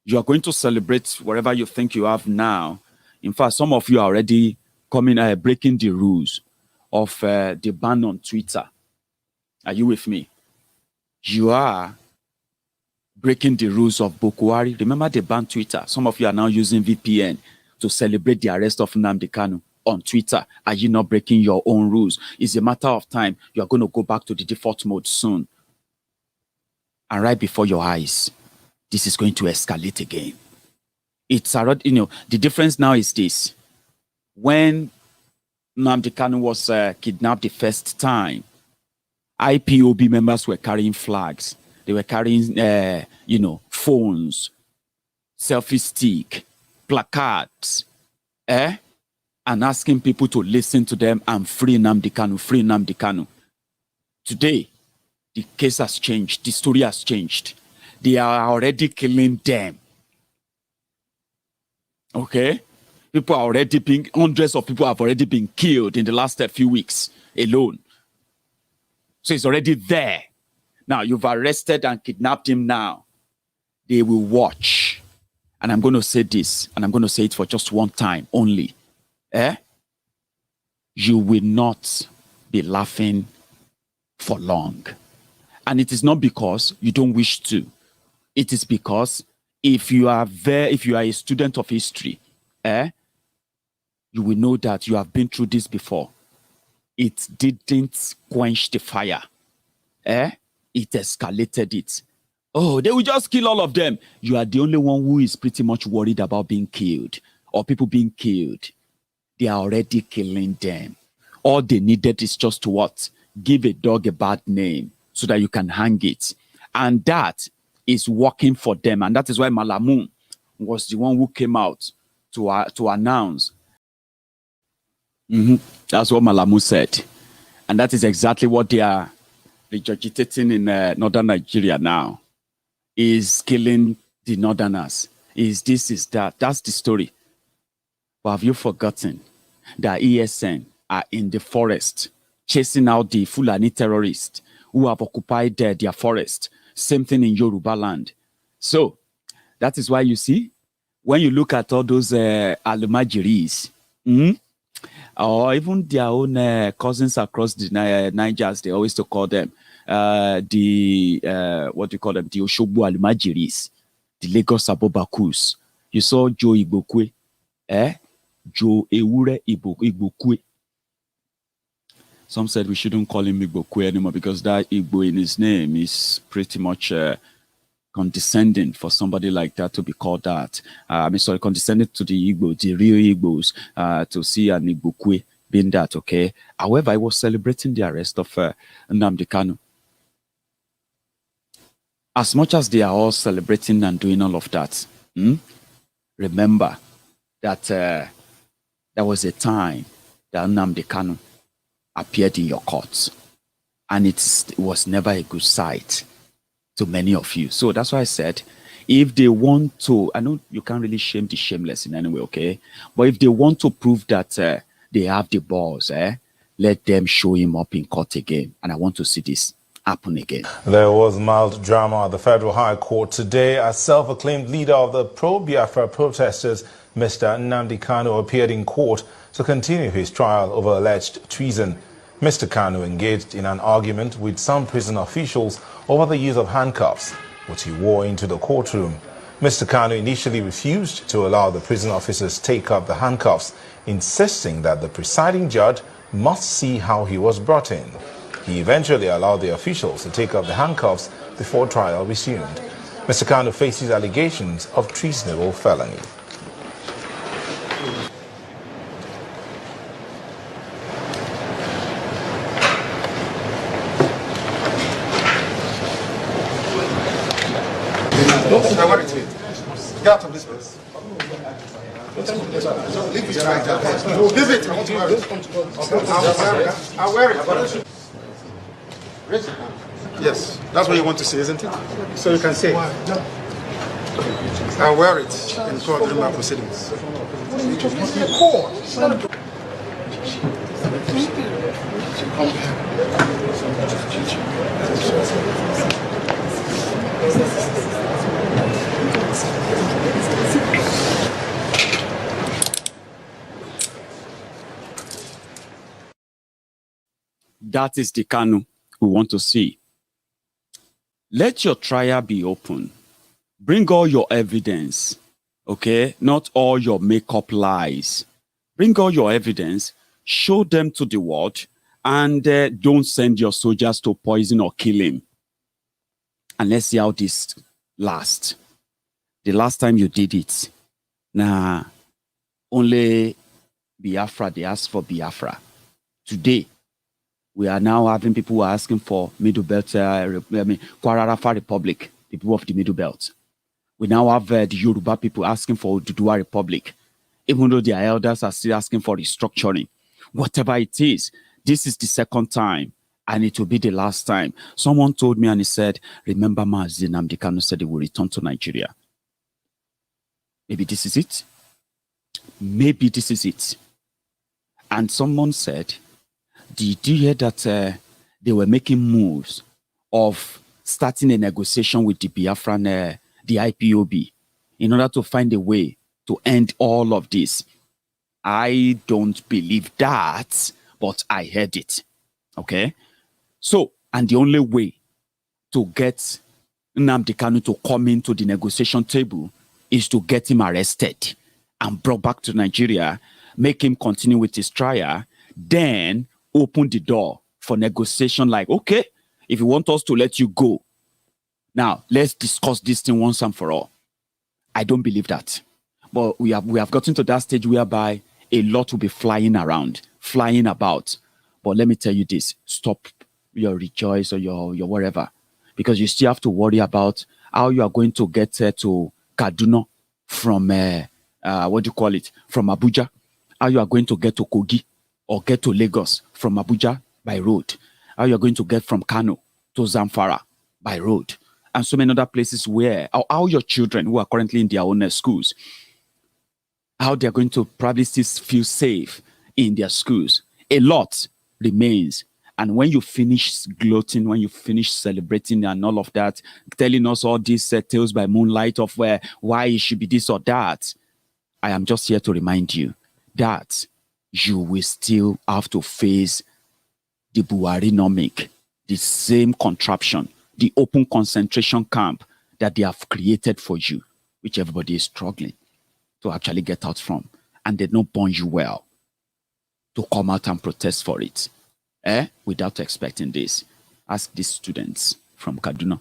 You are going to celebrate whatever you think you have now. In fact, some of you are already breaking the rules of the ban on Twitter. Are you with me? You are breaking the rules of Buhari. Remember they banned Twitter. Some of you are now using VPN to celebrate the arrest of Nnamdi Kanu on Twitter. Are you not breaking your own rules? It's a matter of time. You are going to go back to the default mode soon. And right before your eyes, this is going to escalate again. It's the difference now is this. When Nnamdi Kanu was kidnapped the first time, IPOB members were carrying flags. They were carrying, phones, selfie stick, placards, and asking people to listen to them and free Nnamdi Kanu, free Nnamdi Kanu. Today, the case has changed. The story has changed. They are already killing them. Okay? Hundreds of people have already been killed in the last few weeks alone. So it's already there. Now, you've arrested and kidnapped him now. They will watch. And I'm going to say this, and I'm going to say it for just one time only. You will not be laughing for long. And it is not because you don't wish to. It is because if you are a student of history, you will know that you have been through this before. It didn't quench the fire. It escalated it. Oh, they will just kill all of them. You are the only one who is pretty much worried about being killed or people being killed. They are already killing them. All they needed is just to what? Give a dog a bad name so that you can hang it. And that is working for them. And that is why Malamu was the one who came out to announce. That's what Malamu said. And that is exactly what they are regurgitating in northern Nigeria now. Is killing the northerners. Is this, is that. That's the story. But have you forgotten that ESN are in the forest chasing out the Fulani terrorists who have occupied their forest? Same thing in Yoruba land. So that is why you see, when you look at all those Alumajiris, or even their own cousins across the Nigers, they always to call them what do you call them? The Oshogbo Alumajiris, the Lagos Abobakus. You saw Joe Igbokwe, Joe Ewure Igbokwe. Some said we shouldn't call him Igbokwe anymore because that Igbo in his name is pretty much condescending for somebody like that to be called that. Condescending to the Igbo, the real Igbos, to see an Igbokwe being that, okay? However, I was celebrating the arrest of Nnamdi Kanu. As much as they are all celebrating and doing all of that, remember that there was a time that Nnamdi Kanu appeared in your courts, and it was never a good sight to many of you. So that's why I said, if they want to, I know you can't really shame the shameless in any way, okay? But if they want to prove that they have the balls, let them show him up in court again. And I want to see this happen again. There was mild drama at the Federal High Court today as self-acclaimed leader of the pro-Biafra protesters, Mr. Nnamdi Kanu, appeared in court to continue his trial over alleged treason. Mr. Kanu engaged in an argument with some prison officials over the use of handcuffs, which he wore into the courtroom. Mr. Kanu initially refused to allow the prison officers take up the handcuffs, insisting that the presiding judge must see how he was brought in. He eventually allowed the officials to take up the handcuffs before trial resumed. Mr. Kanu faces allegations of treasonable felony. Get out of this place. Leave it right there. Leave it. I'll wear it. Yes, that's what you want to say, isn't it? So you can say, I'll wear it in court during my proceedings. What are you talking about? Court. That is the Kanu we want to see. Let your trial be open. Bring all your evidence, okay? Not all your make-up lies. Bring all your evidence, show them to the world, and don't send your soldiers to poison or kill him. And let's see how this lasts. The last time you did it, only Biafra, they asked for Biafra. Today, we are now having people who are asking for Middle Belt, Kwara Republic, the people of the Middle Belt. We now have the Yoruba people asking for Oduduwa Republic, even though their elders are still asking for restructuring. Whatever it is, this is the second time, and it will be the last time. Someone told me and he said, remember Mazi Nnamdi Kanu said he will return to Nigeria. Maybe this is it. Maybe this is it. And someone said, did you hear that they were making moves of starting a negotiation with the Biafran, the IPOB, in order to find a way to end all of this? I don't believe that, but I heard it. Okay? So, and the only way to get Nnamdi Kanu to come into the negotiation table is to get him arrested and brought back to Nigeria make him continue with his trial, then open the door for negotiation like, okay, if you want us to let you go, now let's discuss this thing once and for all. I don't believe that. But we have gotten to that stage whereby a lot will be flying around, flying about. But let me tell you this, stop your rejoice or your whatever, because you still have to worry about how you are going to get to Kaduna from, from Abuja, how you are going to get to Kogi or get to Lagos from Abuja by road, how you are going to get from Kano to Zamfara by road, and so many other places where, how your children who are currently in their own schools, how they're going to probably still feel safe in their schools. A lot remains. And when you finish gloating, when you finish celebrating and all of that, telling us all these tales by moonlight of why it should be this or that, I am just here to remind you that you will still have to face the Buharinomic, the same contraption, the open concentration camp that they have created for you, which everybody is struggling to actually get out from. And they don't burn you well to come out and protest for it. Without expecting this. Ask these students from Kaduna.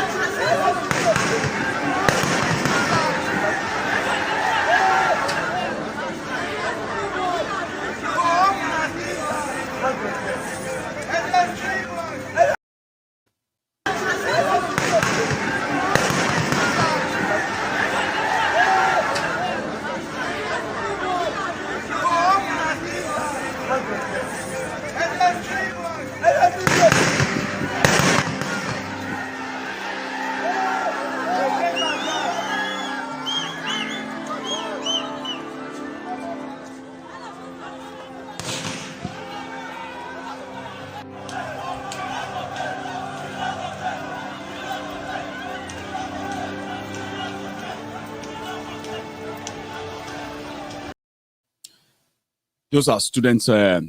Those are students of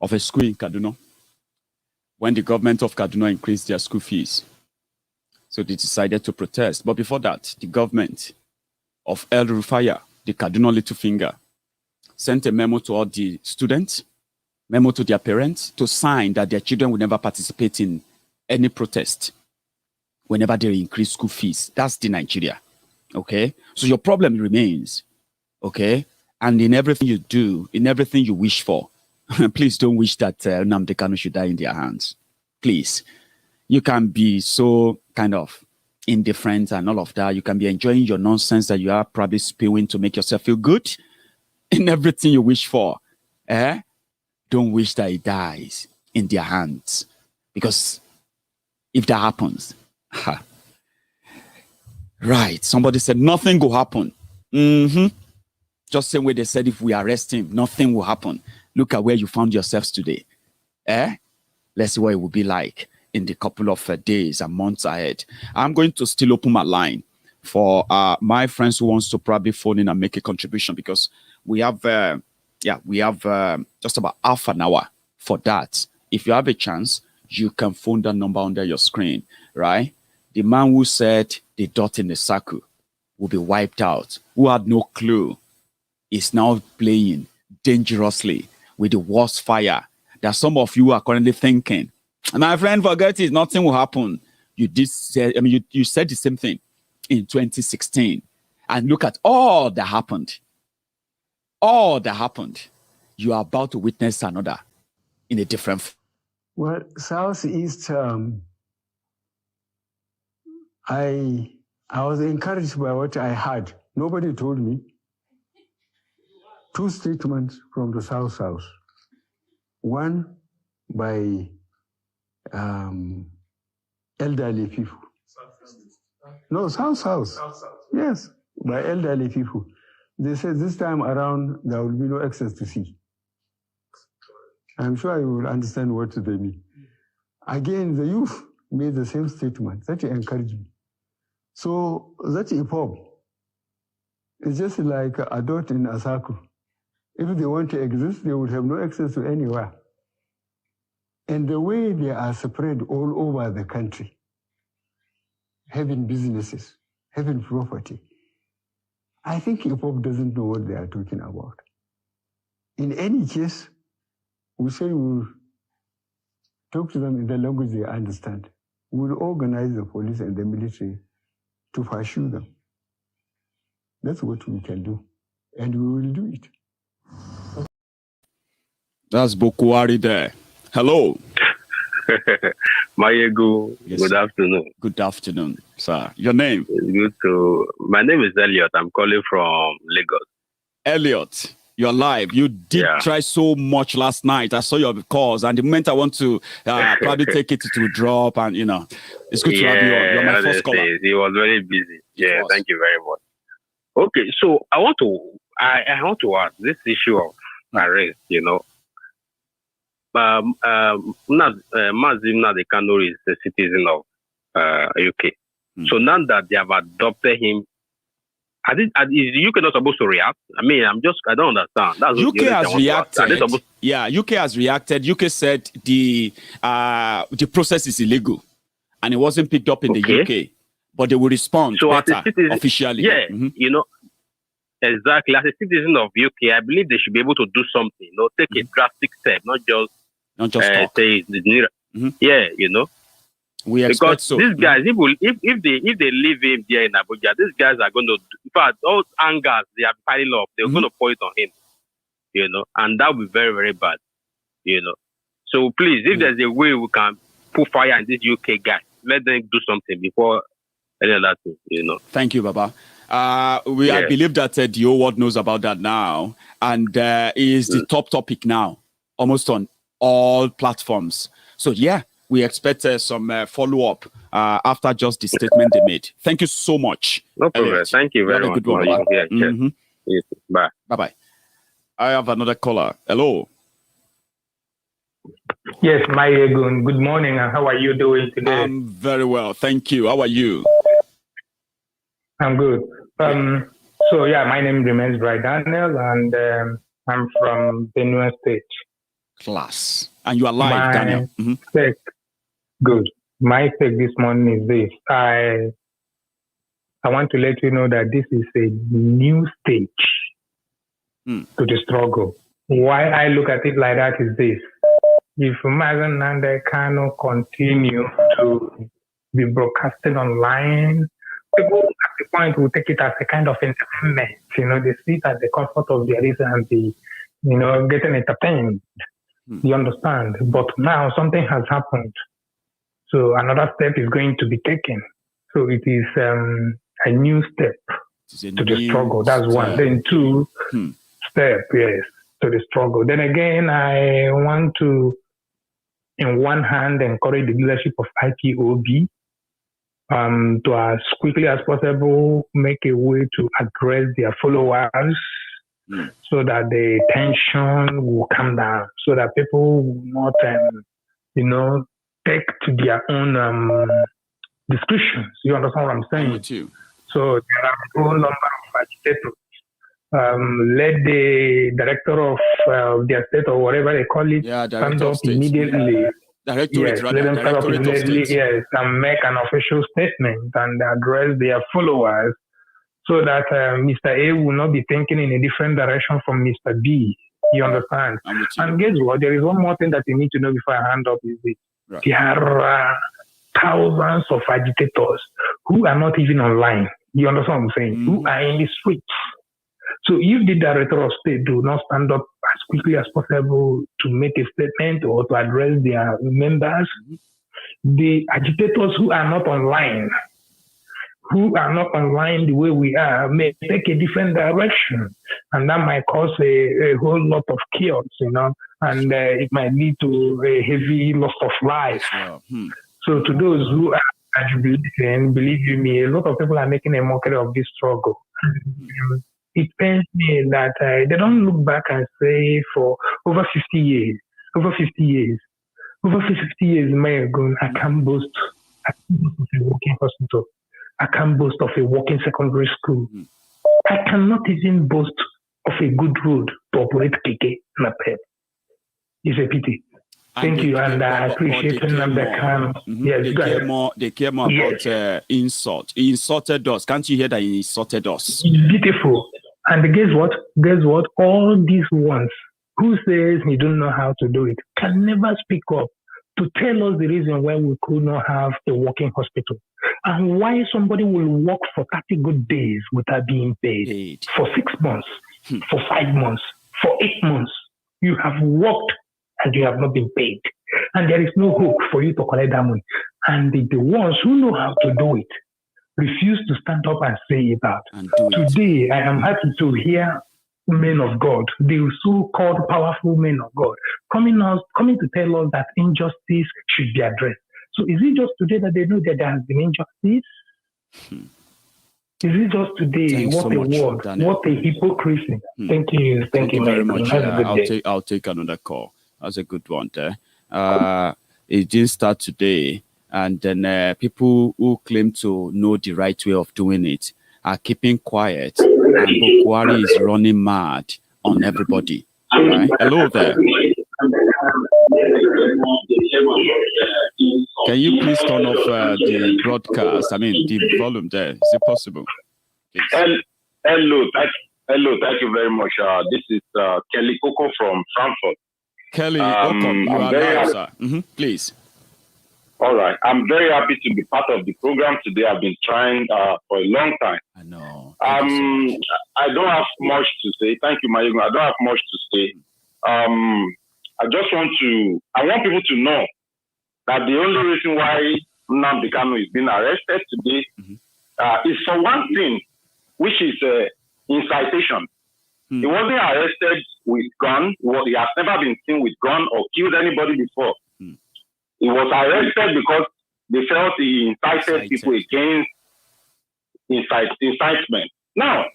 a school in Kaduna. When the government of Kaduna increased their school fees, so they decided to protest. But before that, the government of El Rufaya, the Kaduna Little Finger, sent a memo to all the students, memo to their parents, to sign that their children will never participate in any protest whenever they increase school fees. That's the Nigeria. Okay? So your problem remains. Okay? And in everything you do, in everything you wish for, please don't wish that Nnamdi Kanu should die in their hands. Please. You can be so kind of indifferent and all of that. You can be enjoying your nonsense that you are probably spewing to make yourself feel good in everything you wish for. Don't wish that he dies in their hands. Because if that happens, right, somebody said nothing will happen. Just same way they said if we arrest him, nothing will happen. Look at where you found yourselves today. Let's see what it will be like in the couple of days and months ahead. I'm going to still open my line for my friends who wants to probably phone in and make a contribution, because we have just about half an hour for that. If you have a chance, you can phone that number under your screen, right? The man who said the dot in the circle will be wiped out, who had no clue, is now playing dangerously with the worst fire that some of you are currently thinking, my friend, forget it, nothing will happen. You said the same thing in 2016. And look at all that happened. All that happened. You are about to witness another in a different. Well, Southeast, I was encouraged by what I heard. Nobody told me. 2 statements from the South. One by elderly people. No, South. Yes, by elderly people. They said this time around there will be no access to sea. I'm sure you will understand what they mean. Again, the youth made the same statement. That encouraged me. So that EPOB is just like a dot in a circle. If they want to exist, they would have no access to anywhere. And the way they are spread all over the country, having businesses, having property, I think EPOB doesn't know what they are talking about. In any case, we say we'll talk to them in the language they understand. We'll organize the police and the military to pursue them. That's what we can do. And we will do it. That's Bokuwari there. Hello. Maiyegun, Yes, good sir. afternoon. Good afternoon, sir. Your name? It's good to. My name is Elliot. I'm calling from Lagos. Elliot. You're live. You did try so much last night. I saw your calls, and the moment I want to probably take it to drop, and it's good to have you on. You're my first caller. He was very busy. Yeah, thank you very much. Okay, so I want to ask this issue of arrest. Nnamdi Kanu is a citizen of UK. So now that they have adopted him, is the UK not supposed to react? I mean, I don't understand. That's UK has reacted. UK has reacted. UK said the process is illegal and it wasn't picked up in the UK, but they will respond better officially. Yeah, exactly. As a citizen of UK, I believe they should be able to do something. Take a drastic step, not just talk. Say We expect because so. These guys, if they leave him there in Abuja, these guys are going to, in fact, all angers they are piling up, they're going to point on him, and that will be very, very bad, So please, if there's a way we can put fire in these UK guys, let them do something before any other thing, Thank you, Baba. I believe that the whole world knows about that now, and it is the top topic now, almost on all platforms. So we expect some follow-up after just the statement they made. Thank you so much. No problem. Thank you very much. Good one, Yes. Bye. Bye-bye. I have another caller. Hello. Yes, Maiyegun. Good morning. And how are you doing today? I'm very well. Thank you. How are you? I'm good. My name remains Bright Daniel, and I'm from Benue State. Class. And you are live, Daniel. Good. My take this morning is this. I want to let you know that this is a new stage to the struggle. Why I look at it like that is this. If Nnamdi Kanu continue to be broadcasted online, people at the point will take it as a kind of entertainment. They sit at the comfort of their reason and be, getting entertained. You understand? But now something has happened. So another step is going to be taken. So it is a new step to the struggle. That's one. Then two, step, to the struggle. Then again, I want to, in one hand, encourage the leadership of IPOB to as quickly as possible make a way to address their followers so that the tension will come down, so that people will not, take to their own discussions. You understand what I'm saying? Me too. So there are a whole number of agitators. Let the director of their state or whatever they call it stand up immediately. Let them stand up immediately, and make an official statement and address their followers so that Mr. A will not be thinking in a different direction from Mr. B. You understand? And guess what? There is one more thing that you need to know before I hand up is this. Right. There are thousands of agitators who are not even online. You understand what I'm saying? Who are in the streets. So if the director of state do not stand up as quickly as possible to make a statement or to address their members, the agitators who are not online the way we are, may take a different direction. And that might cause a whole lot of chaos, and it might lead to a heavy loss of life. So to those who are agitating, believe you me, a lot of people are making a mockery of this struggle. It pains me that they don't look back and say for over 50 years, Maiyegun, I can boast of a working hospital. I can't boast of a working secondary school. I cannot even boast of a good road to operate keke and a pet. It's a pity. Thank you, and I appreciate Nnamdi Kanu. They care more about insult. He insulted us. Can't you hear that he insulted us? Beautiful. And guess what? All these ones who says he don't know how to do it, can never speak up to tell us the reason why we could not have a working hospital and why somebody will work for 30 good days without being paid. For 6 months, for 5 months, for 8 months. You have worked and you have not been paid. And there is no hope for you to collect that money. And the ones who know how to do it refuse to stand up and say about. Today, I am happy to hear men of God, the so-called powerful men of God, coming to tell us that injustice should be addressed. So is it just today that they know that there has been injustice? Is it just today? Thanks what so a much, word. Daniel. What a hypocrisy. Thank you. Thank you very much. Have I'll take another call. That's a good one there. It didn't start today. And then people who claim to know the right way of doing it are keeping quiet. And Buhari is running mad on everybody. Right? Hello there. Can you please turn off the broadcast? I mean, the volume there. Is it possible? Hello. Thank you very much. This is Kelly Coco from Frankfurt. Kelly, welcome. You are live, sir. Please. All right. I'm very happy to be part of the program today. I've been trying for a long time. I know. I don't have much to say. Thank you, Maiyegun. I don't have much to say. I want people to know that the only reason why Nnamdi Kanu is being arrested today is for one thing, which is incitation. He wasn't arrested with gun. He has never been seen with gun or killed anybody before. He was arrested because they felt he incited people against incitement. Now,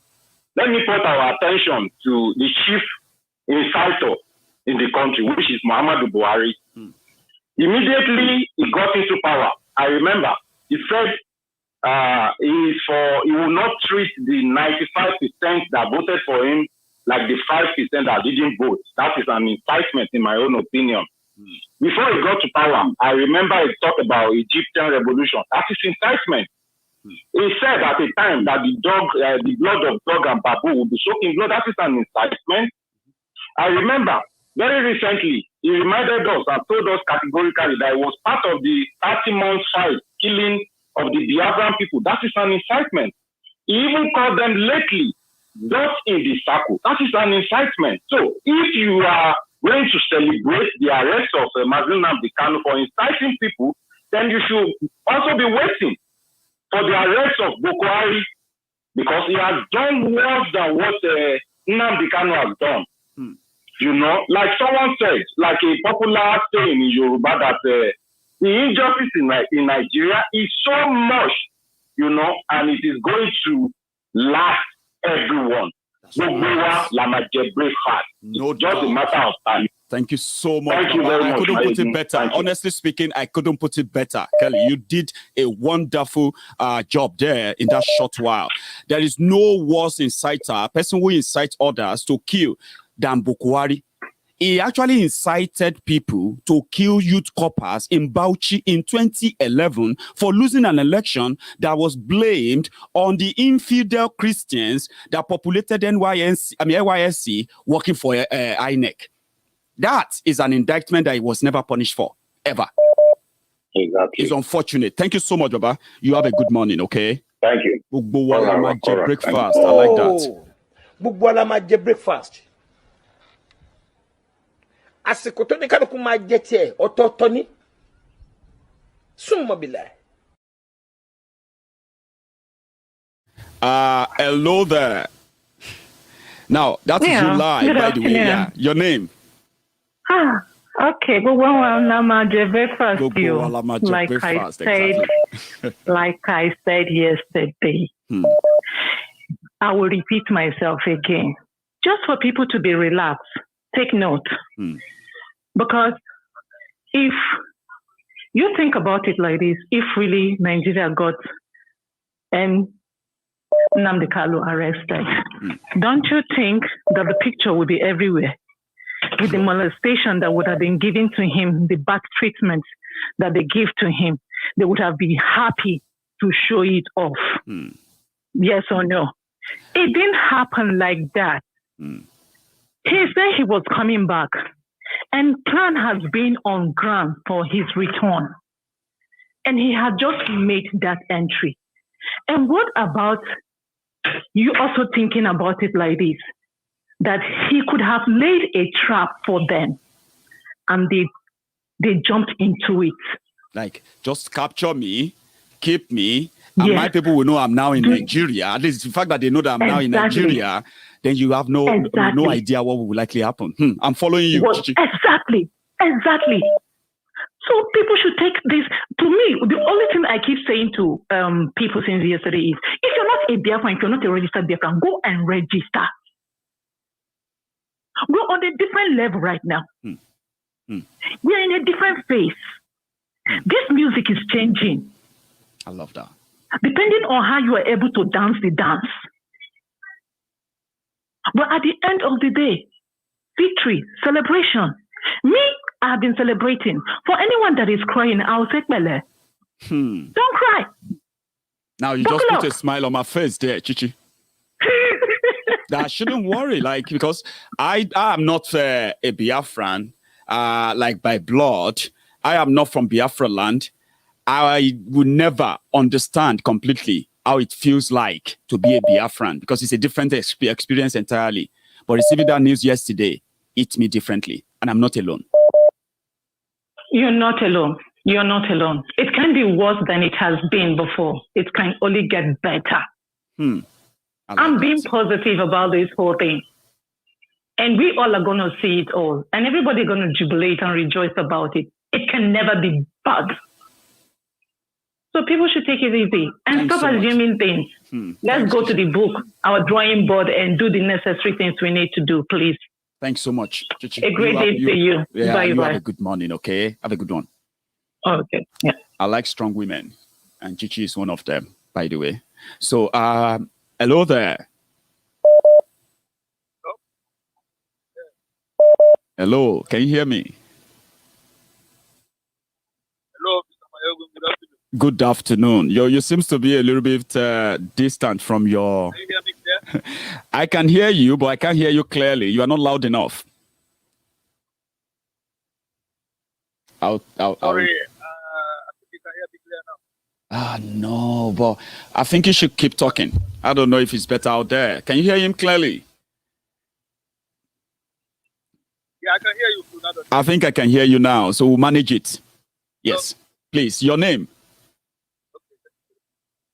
let me put our attention to the chief inciter in the country, which is Muhammadu Buhari. Immediately he got into power, I remember he said he will not treat the 95% that voted for him like the 5% that didn't vote. That is an incitement, in my own opinion. Before he got to power, I remember he talked about Egyptian revolution. That is incitement. He said at the time that the blood of dog and baboon would be soaking blood. That is an incitement. I remember very recently, he reminded us and told us categorically that it was part of the 30-month fight, killing of the Biafran people. That is an incitement. He even called them lately, dust in the circle. That is an incitement. So if you are going to celebrate the arrest of Nnamdi Kanu for inciting people, then you should also be waiting for the arrest of Buhari, because he has done worse than what Nnamdi Kanu has done. You know, like someone said, like a popular saying in Yoruba, that the injustice in Nigeria is so much, you know, and it is going to last everyone. No just doubt. a matter of time. Thank you so much. Thank you very much. I couldn't put it better. Honestly speaking, I couldn't put it better. Kelly, you did a wonderful job there in that short while. There is no worse inciter, a person who incites others to kill, than Buhari. He actually incited people to kill youth corpers in Bauchi in 2011 for losing an election that was blamed on the infidel Christians that populated NYSC working for INEC. That is an indictment that he was never punished for, ever. Exactly. It's unfortunate. Thank you so much, Baba. You have a good morning, okay? Thank you. Breakfast. I like that. Bugwala breakfast. Asikoto ni kanu kuma jete ototoni sumobile. Hello there. Now that is you live, by the way. Yeah, your name. Okay, but breakfast, like I said, exactly. Like I said yesterday. I will repeat myself again, just for people to be relaxed. Take note. Because if you think about it like this, if really Nigeria got Nnamdi Kanu arrested, don't you think that the picture would be everywhere? With the molestation that would have been given to him, the bad treatment that they give to him, they would have been happy to show it off. Yes or no? It didn't happen like that. He said he was coming back, and plan has been on ground for his return. And he had just made that entry. And what about you also thinking about it like this? That he could have laid a trap for them, and they jumped into it. Like, just capture me, keep me, and my people will know I'm now in Nigeria. At least the fact that they know that I'm now in Nigeria, then you have no idea what will likely happen. I'm following you. Exactly. So people should take this. To me, the only thing I keep saying to people since yesterday is, if you're not a Biafran, if you're not a registered Biafran, go and register. We're on a different level right now. We're in a different phase. This music is changing. I love that. Depending on how you are able to dance the dance. But at the end of the day, victory, celebration. Me, I have been celebrating. For anyone that is crying, I'll take Mele. Don't cry. Now you just put a smile on my face there, Chichi. I shouldn't worry, like, because I am not a Biafran, like by blood. I am not from Biafra land. I would never understand completely how it feels like to be a Biafran, because it's a different experience entirely. But receiving that news yesterday hit me differently, and I'm not alone. You're not alone. You're not alone. It can be worse than it has been before. It can only get better. I'm being positive about this whole thing. And we all are going to see it all. And everybody going to jubilate and rejoice about it. It can never be bad. So people should take it easy and stop assuming things. Let's go to the book, our drawing board, and do the necessary things we need to do, please. Thanks so much, Chichi. A great day to you. Yeah, Bye. Have a good morning, okay? Have a good one. Okay, yeah. I like strong women, and Chichi is one of them, by the way. So, hello there. Hello, can you hear me? Hello, Mr. Maiyegun, good afternoon. Good afternoon. You seems to be a little bit distant from your... Can you hear me clear? I can hear you, but I can't hear you clearly. You are not loud enough. Sorry, I think you can hear me clear now. No, but I think you should keep talking. I don't know if it's better out there. Can you hear him clearly? Yeah, I can hear you. I think I can hear you now, so we'll manage it. Yes, please, your name. Okay.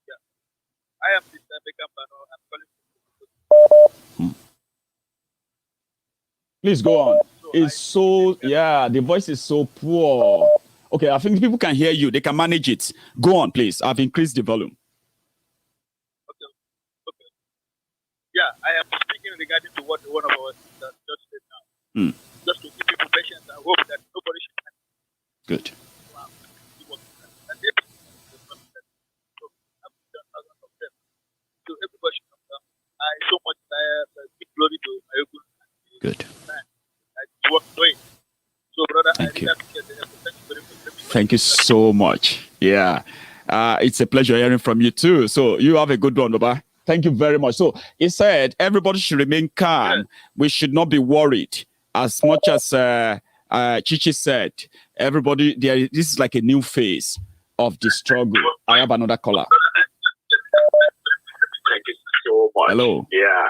Yeah. I am Mr. Nnamdi Kanu. I'm calling. Please go on. The voice is so poor. Okay, I think people can hear you. They can manage it. Go on, please. I've increased the volume. Okay. Yeah, I am speaking regarding to what one of our sisters just said now. Just to give people patience and hope that nobody should panic. Good. So everybody should come down. I so much give glory to Maiyegun. Good. So, brother, thank you. Thank you so much. Yeah. It's a pleasure hearing from you too. So you have a good one, Baba. Thank you very much. So he said everybody should remain calm. Yes. We should not be worried. As much as Chichi said, everybody, this is like a new phase of the struggle. I have another caller. Thank you so much. Hello. Yeah.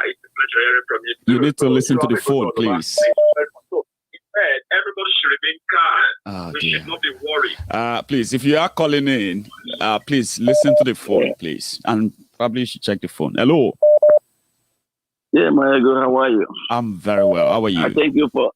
It's a pleasure hearing from you too. You need to listen to the phone, please. Everybody should remain calm. We should not be worried. Please, if you are calling in, please listen to the phone, please. And probably you should check the phone. Hello. Yeah, Maiyegun, how are you? I'm very well. How are you? Thank you for...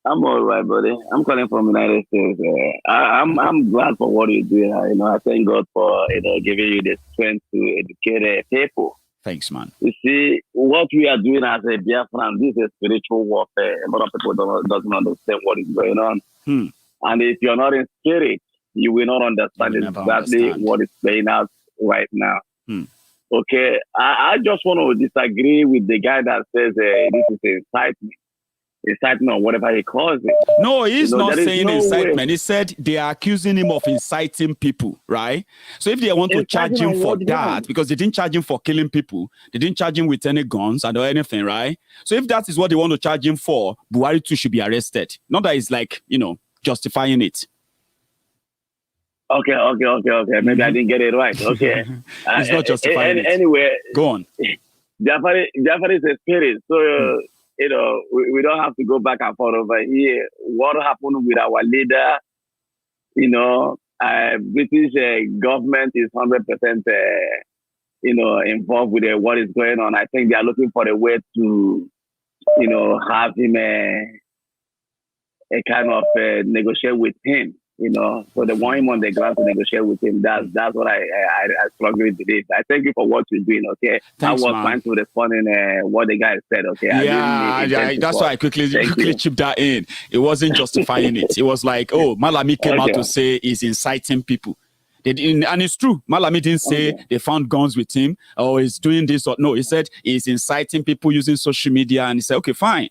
I'm all right, buddy. I'm calling from the United States. I'm glad for what you do. I thank God for giving you the strength to educate people. Thanks, man. You see, what we are doing as a Biafran, this is spiritual warfare. A lot of people doesn't understand what is going on. And if you're not in spirit, you will not understand exactly what is playing out right now. Okay, I just want to disagree with the guy that says this is incitement. incitement or whatever he calls it. No, he's not saying incitement. He said they are accusing him of inciting people, right? So if they want to charge him for that, because they didn't charge him for killing people, they didn't charge him with any guns or anything, right? So if that is what they want to charge him for, Buhari too should be arrested. Not that it's like, justifying it. Okay. Maybe I didn't get it right. Okay. It's not justifying it. Anyway. Go on. Biafra is a spirit. So, we don't have to go back and forth over here. What happened with our leader? British government is 100%, involved with what is going on. I think they are looking for a way to, have him a kind of negotiate with him. So they want him on the ground to negotiate with him. That's what I strongly believe. I thank you for what you're doing. Okay, thanks, I was trying to respond in what the guy said. Okay, that's why I quickly chipped that in. It wasn't justifying it. It was like, Malami came out to say he's inciting people. And it's true. Malami didn't say they found guns with him or he's doing this or no. He said he's inciting people using social media, and he said, okay, fine.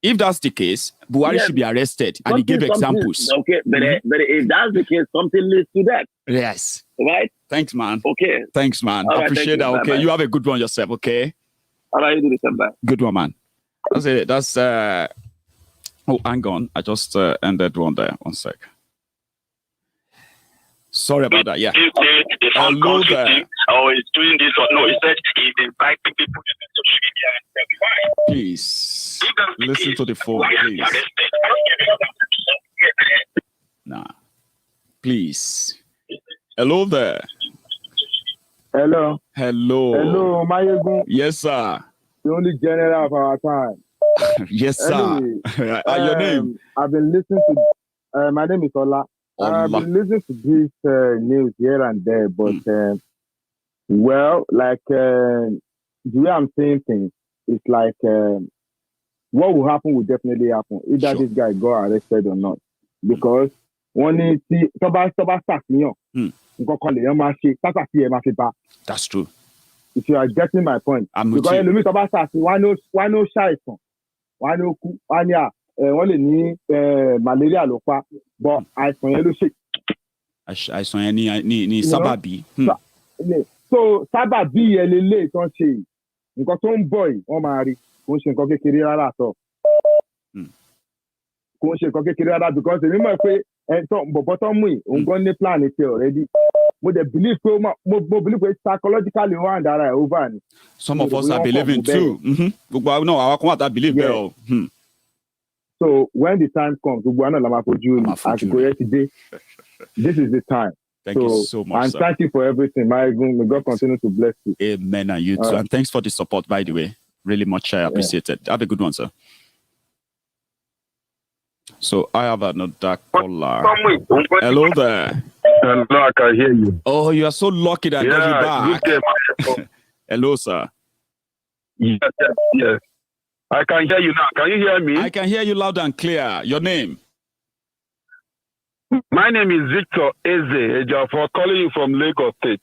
If that's the case, Buhari should be arrested. And he gave examples. Okay, but if that's the case, something leads to that. Yes. Right? Thanks, man. Okay. Thanks, man. All right, appreciate that. Okay, you have a good one yourself, okay? All right, you do the same. Bye. Good one, man. That's it. That's, hang on. I just ended one there. 1 sec. Sorry about that, yeah. They found guns with him, or he's doing this or no. He said he's inviting people to social media. Please, listen to the phone, please. Nah. Please. Hello there. Hello. Hello, Maiyegun. Yes, sir. The only general of our time. Yes, sir. Anyway, your name? I've been listening to, my name is Ola. I've been listening to this news here and there, but, the way I'm saying things, it's like, what will happen will definitely happen, either this guy got arrested or not. Because when he see, that's true. If you are getting my point. I'm with because you. Why no shy? Why no wọ́n lè ní malaria ló pa but àìsàn yẹn ló ṣe. àìsàn yẹn ní sábàbí. So sábàbí yẹn lélẹ̀ tó ń ṣe yìí nǹkan tó ń bọ̀ yìí wọ́n máa rí kò ń ṣe nǹkan kékeré rárá tọ̀. Kò ń ṣe nǹkan kékeré rárá because èmi mọ̀ pé bọ̀bọ̀ tó ń mú yìí òun gan ní plan ti already. Mo dey believe pé mo believe pé psychologically wọ́n àdára ẹ̀ over ni. Some of us are believing too. Gbogbo àwọn náà àwọn kan wà tá believe bẹ́ẹ̀ o. So when the time comes, this is the time. Thank you so much, and sir. Thank you for everything. May God continue to bless you. Amen, and you too. And thanks for the support, by the way. Really much appreciated. Have a good one, sir. So I have another caller. Hello there. Hello, I can hear you. Oh, you are so lucky that I got you back. Hello, sir. Yes. I can hear you now. Can you hear me? I can hear you loud and clear. Your name? My name is Victor Eze for calling you from Lagos State.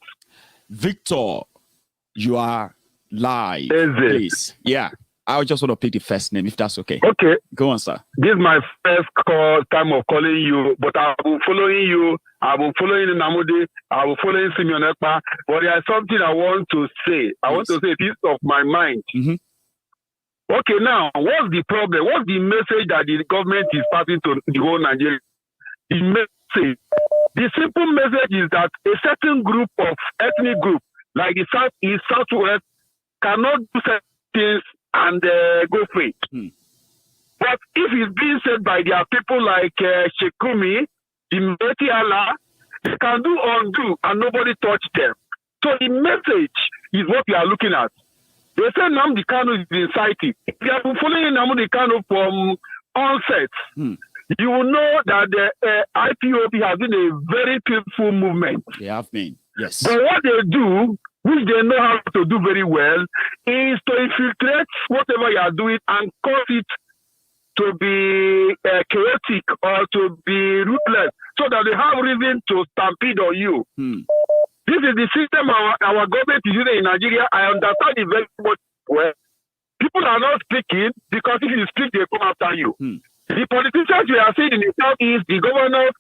Victor, you are live. Eze. Please. Yeah. I just want to pick the first name, if that's okay. Okay. Go on, sir. This is my first time of calling you, but I will following you. I will following Nnamdi. I will following Simeon Ekpa. But there is something I want to say. I want to say this of my mind. Okay, now, what's the problem? What's the message that the government is passing to the whole Nigeria? The message, the simple message is that a certain group of ethnic group, like the Southeast, Southwest, cannot do certain things and go free. But if it's being said by their people like Shekumi, the Mbeti Allah, they can do undo and nobody touch them. So the message is what we are looking at. They say Nnamdi Kanu is inciting. If you have been following Nnamdi Kanu from onset, you will know that the IPOB has been a very peaceful movement. They have been, yes. But what they do, which they know how to do very well, is to infiltrate whatever you are doing and cause it to be chaotic or to be ruthless, so that they have reason to stampede on you. This is the system our government is using in Nigeria. I understand it very much well. People are not speaking because if you speak, they come after you. The politicians we are seeing in the southeast, the governors,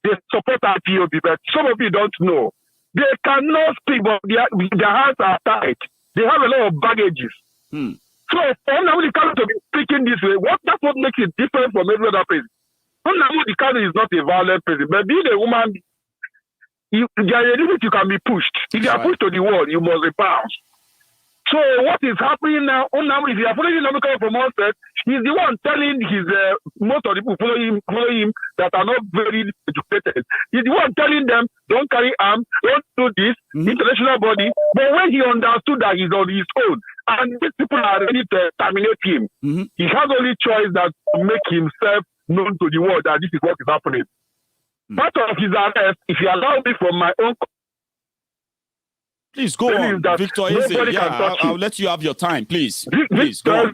they support IPOB, but some of you don't know. They cannot speak, but their hands are tied. They have a lot of baggages. So for Nnamdi Kanu to be speaking this way, that's what makes it different from every other president. Nnamdi Kanu is not a violent president, but being a woman, there are a limit you can be pushed. If you are pushed to the wall, you must repel. So what is happening now? If you are following Nnamdi Kanu from onset, he's the one telling his most of the people following him that are not very educated. He's the one telling them, don't carry arms, don't do this, international body. But when he understood that he's on his own, and these people are ready to terminate him, he has only choice that to make himself known to the world that this is what is happening. Part of his arrest, if you allow me from my own. Please go on, Victor Eze. Yeah, I'll let you have your time, please. Please go on.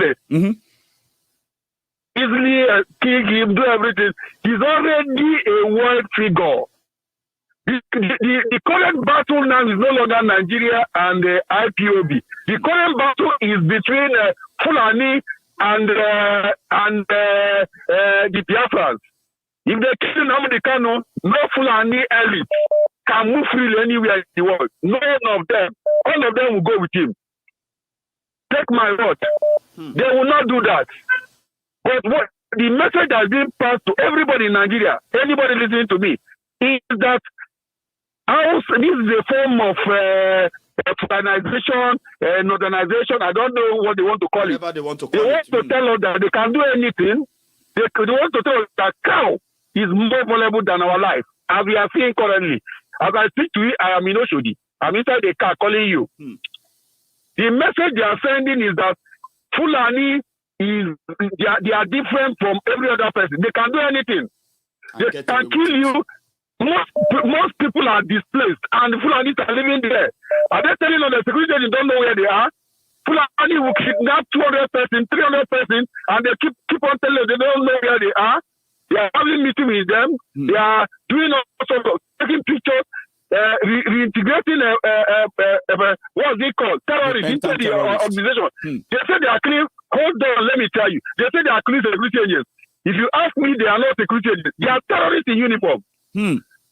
Easily kill him, do everything. He's already a world figure. The current battle now is no longer Nigeria and IPOB. The current battle is between Fulani and the Biafrans. If they kill Nnamdi Kanu, no Fulani elite can move freely anywhere in the world. None of them. All of them will go with him. Take my word. They will not do that. But what the message has been passed to everybody in Nigeria, anybody listening to me, is that this is a form of modernization, northernization. I don't know what they want to call it. They want to tell us that they can do anything. They want to tell us that cow is more valuable than our life, as we are seeing currently. As I speak to you, I am in Oshodi. I'm inside the car calling you. The message they are sending is that Fulani they are different from every other person. They can do anything. They can kill you. Most people are displaced, and Fulani are living there. Are they telling us the security agents don't know where they are? Fulani will kidnap 200 persons, 300 persons, and they keep on telling us they don't know where they are. They are having meeting with them. They are doing all sorts of taking pictures, reintegrating what's it called? Terrorists into the organization. They say they are clean. Hold on, let me tell you. They say they are clean security agents. If you ask me, they are not security agents. They are terrorists in uniform.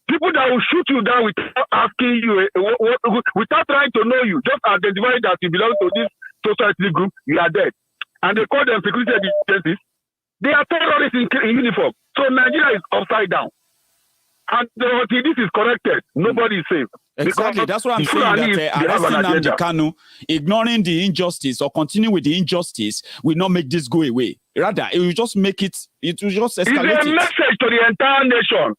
People that will shoot you down without asking you, without trying to know you, just identify that you belong to this society group, you are dead. And they call them security agencies. They are terrorists in uniform. So Nigeria is upside down. And until this is corrected, nobody is safe. Exactly. That's what I'm saying. That arresting Nnamdi Kanu, ignoring the injustice or continuing with the injustice will not make this go away. Rather, it will just make it, it will just escalate. It's a message to the entire nation.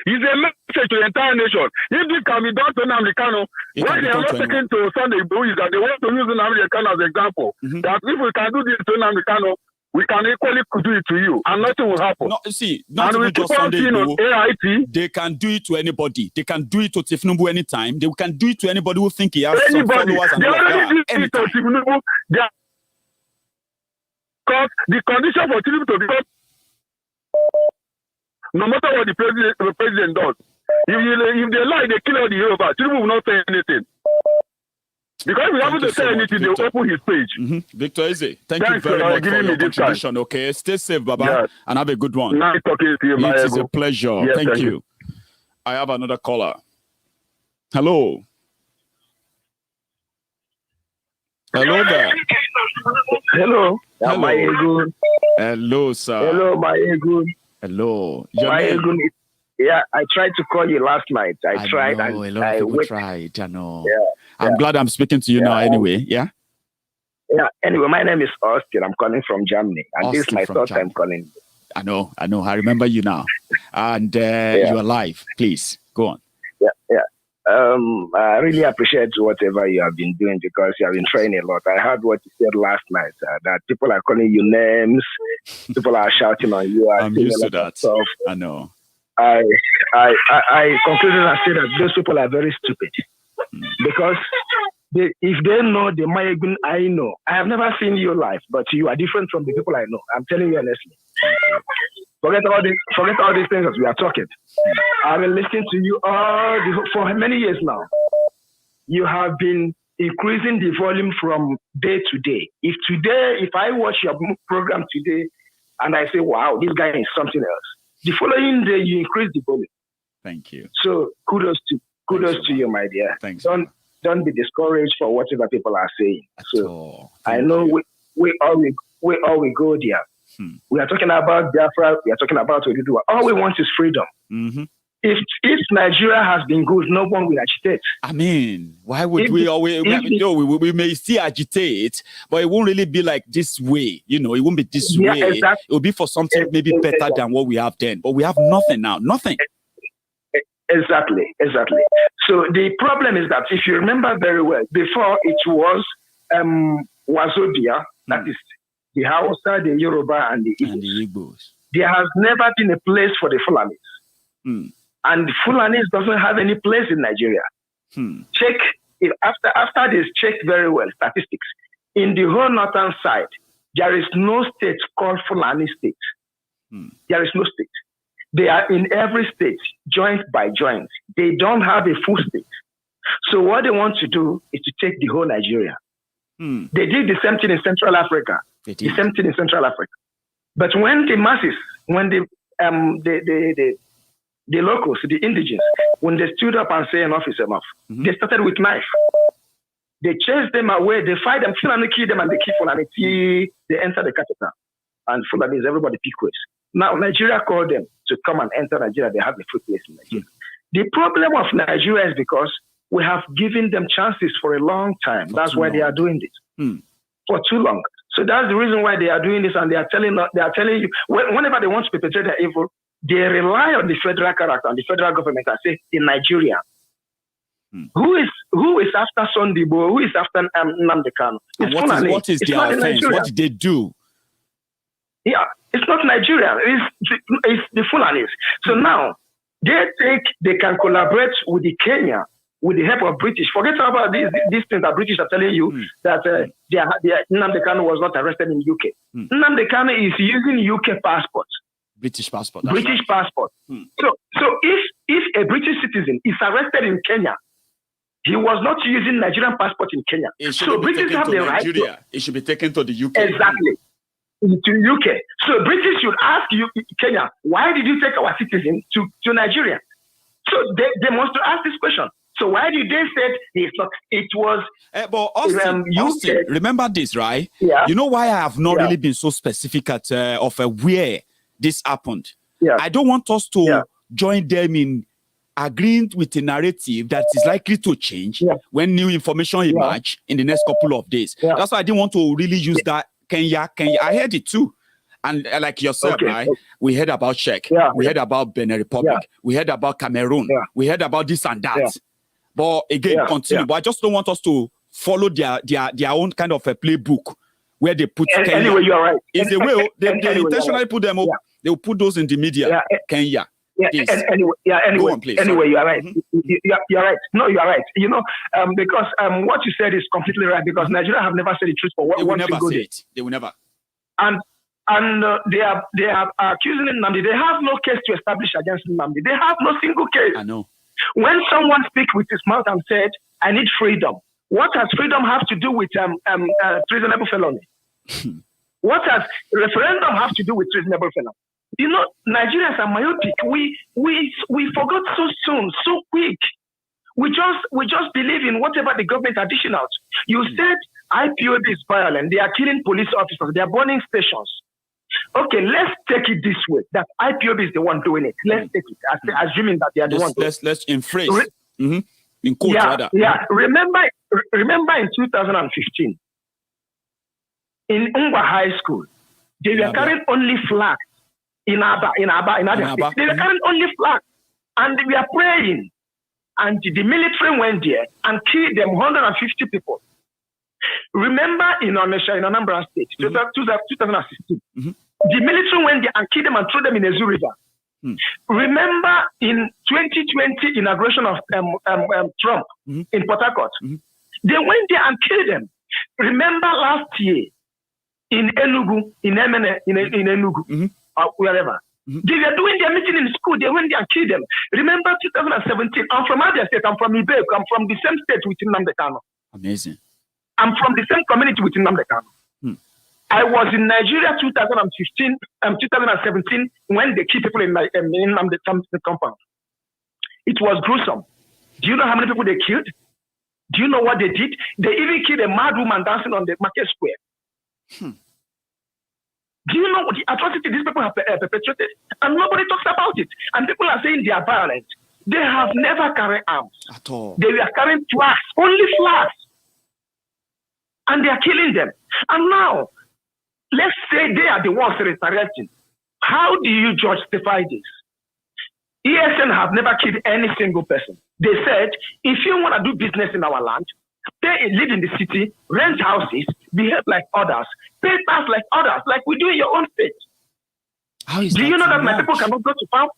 It's a message to the entire nation. If this can be done to Nnamdi Kanu, why they are not taking to Sunday is that they want to use Nnamdi Kanu as an example. That if we can do this to Nnamdi Kanu, we can equally do it to you, and nothing will happen. No, see, not even just Sunday. They can do it to anybody. They can do it to Tifnubu anytime. They can do it to anybody who think he has some followers and all that. Because the condition for Tinubu to become, no matter what the president does, if they lie, they kill all the Yoruba. Tinubu will not say anything. Because we haven't to say anything, they'll open his page. Victor Eze, thank you very much for your contribution. Okay, stay safe, Baba, and have a good one. Nice talking to you, It is a pleasure. Yes, thank you. I have another caller. Hello. Hello there. Hello. Hello. Hello, sir. Hello, Maiyegun. Hello. Maiyegun. Yeah, I tried to call you last night. I tried. Know, a lot of people tried. I know. Yeah. I'm glad I'm speaking to you now anyway. Yeah? Yeah. Anyway, my name is Austin. I'm calling from Germany. And Austin, this is my third time calling. I know. I remember you now. And you're live. Please, go on. Yeah. I really appreciate whatever you have been doing because you have been trying a lot. I heard what you said last night, that people are calling you names. People are shouting on you. I'm used to that. Stuff. I know. I concluded and said that those people are very stupid. Because if they know the Maiyegun I know, I have never seen you live, but you are different from the people I know. I'm telling you honestly. Forget all these things as we are talking. I've been listening to you for many years now. You have been increasing the volume from day to day. If I watch your program today and I say, wow, this guy is something else, the following day you increase the volume. Thank you. So kudos to you, my dear. Thanks. Don't be discouraged for whatever people are saying. I know we all go there. We are talking about Biafra. We are talking about Odudua. All we want is freedom. Mm-hmm. If Nigeria has been good, no one will agitate. I mean, why would we always? We may still agitate, but it won't really be like this way. It won't be this way. Exactly. It will be for something maybe better than what we have then. But we have nothing now. Nothing. Exactly. So the problem is that if you remember very well, before it was Wazobia, that is the Hausa, the Yoruba, and the Igbos. There has never been a place for the Fulanis. And the Fulanis doesn't have any place in Nigeria. Check it after this. Check very well statistics. In the whole northern side, there is no state called Fulani state. There is no state. They are in every state, joint by joint. They don't have a full state. So what they want to do is to take the whole Nigeria. They did the same thing in Central Africa. But when the masses, when the locals, the indigenous, when they stood up and say enough is enough, they started with knife. They chased them away. They fight them, Fulani kill them, and they kill Fulani. They enter the capital. And Fulani is everybody pick ways. Now, Nigeria called them to come and enter Nigeria. They have a free place in Nigeria. The problem of Nigeria is because we have given them chances for a long time. That's why they are doing this. For too long. So that's the reason why they are doing this, and they are telling you, whenever they want to perpetrate their evil, they rely on the federal character, on the federal government, and say, in Nigeria, who is after Sondibo? Who is after Nnamdi Kanu? What is their offense? What did they do? Yeah, it's not Nigeria. It's the Fulanis. So now they can collaborate with the Kenya with the help of British. Forget about these things that British are telling you that Nnamdi Kanu was not arrested in UK. Nnamdi Kanu is using UK passport. British passport. Passport. So if a British citizen is arrested in Kenya, he was not using Nigerian passport in Kenya. So British have the right. It should be taken to the UK. Exactly. To UK. So British should ask you, Kenya, why did you take our citizen to Nigeria? So they must ask this question. So why did they say it was? But Austin, remember this, right? Yeah. You know why I have not really been so specific of where this happened? Yeah. I don't want us to join them in agreeing with a narrative that is likely to change when new information emerge in the next couple of days. Yeah. That's why I didn't want to really use that Kenya. I heard it too. And like yourself, right? We heard about Czech. Yeah. We heard about Benin Republic. Yeah. We heard about Cameroon. Yeah. We heard about this and that. Yeah. But again, continue. Yeah. But I just don't want us to follow their own kind of a playbook where they put Kenya. Anyway, you're right. If they will, they intentionally put them up. Yeah. They will put those in the media. Yeah. Kenya. Yeah. Anyway, go on, please. Anyway, you're right. You're right. No, you're right. You know, because what you said is completely right. Because Nigeria have never said the truth for one single day. They will never. And they are accusing Nnamdi. They have no case to establish against Nnamdi. They have no single case. I know. When someone speaks with his mouth and said, "I need freedom," what has freedom have to do with treasonable felony? What has referendum have to do with treasonable felony? You know, Nigerians are myopic. We forgot so soon, so quick. We just believe in whatever the government are dishing out. You said IPOB is violent. They are killing police officers. They are burning stations. Okay, let's take it this way, that IPOB is the one doing it. Let's take it, assuming that they are the one doing it. Let's rephrase. In quotes, rather. Yeah. Remember in 2015, in Ngwa High School, they were carrying only flags in Aba. They were carrying only flags, and we are praying. And the military went there and killed them, 150 people. Remember in Onisha, in Anambra State, 2016, the military went there and killed them and threw them in a zoo river. Remember in 2020 inauguration of Trump in Port Harcourt, they went there and killed them. Remember last year in Enugu, in Enugu, wherever. They were doing their meeting in school. They went there and killed them. Remember 2017, I'm from Abia State, I'm from Ibeku, I'm from the same state with Nnamdi Kanu. Amazing. I'm from the same community with Nnamdi Kanu. I was in Nigeria 2015, 2017 when they killed people in Nnamdi compound. It was gruesome. Do you know how many people they killed? Do you know what they did? They even killed a mad woman dancing on the market square. Do you know what the atrocity these people have perpetrated? And nobody talks about it. And people are saying they are violent. They have never carried arms. At all. They were carrying flags, only flags. And they are killing them. And now, let's say they are the ones retaliating. How do you justify this? ESN have never killed any single person. They said, if you want to do business in our land, live in the city, rent houses, behave like others, pay tax like others, like we do in your own state. Do you know that my people cannot go to farm?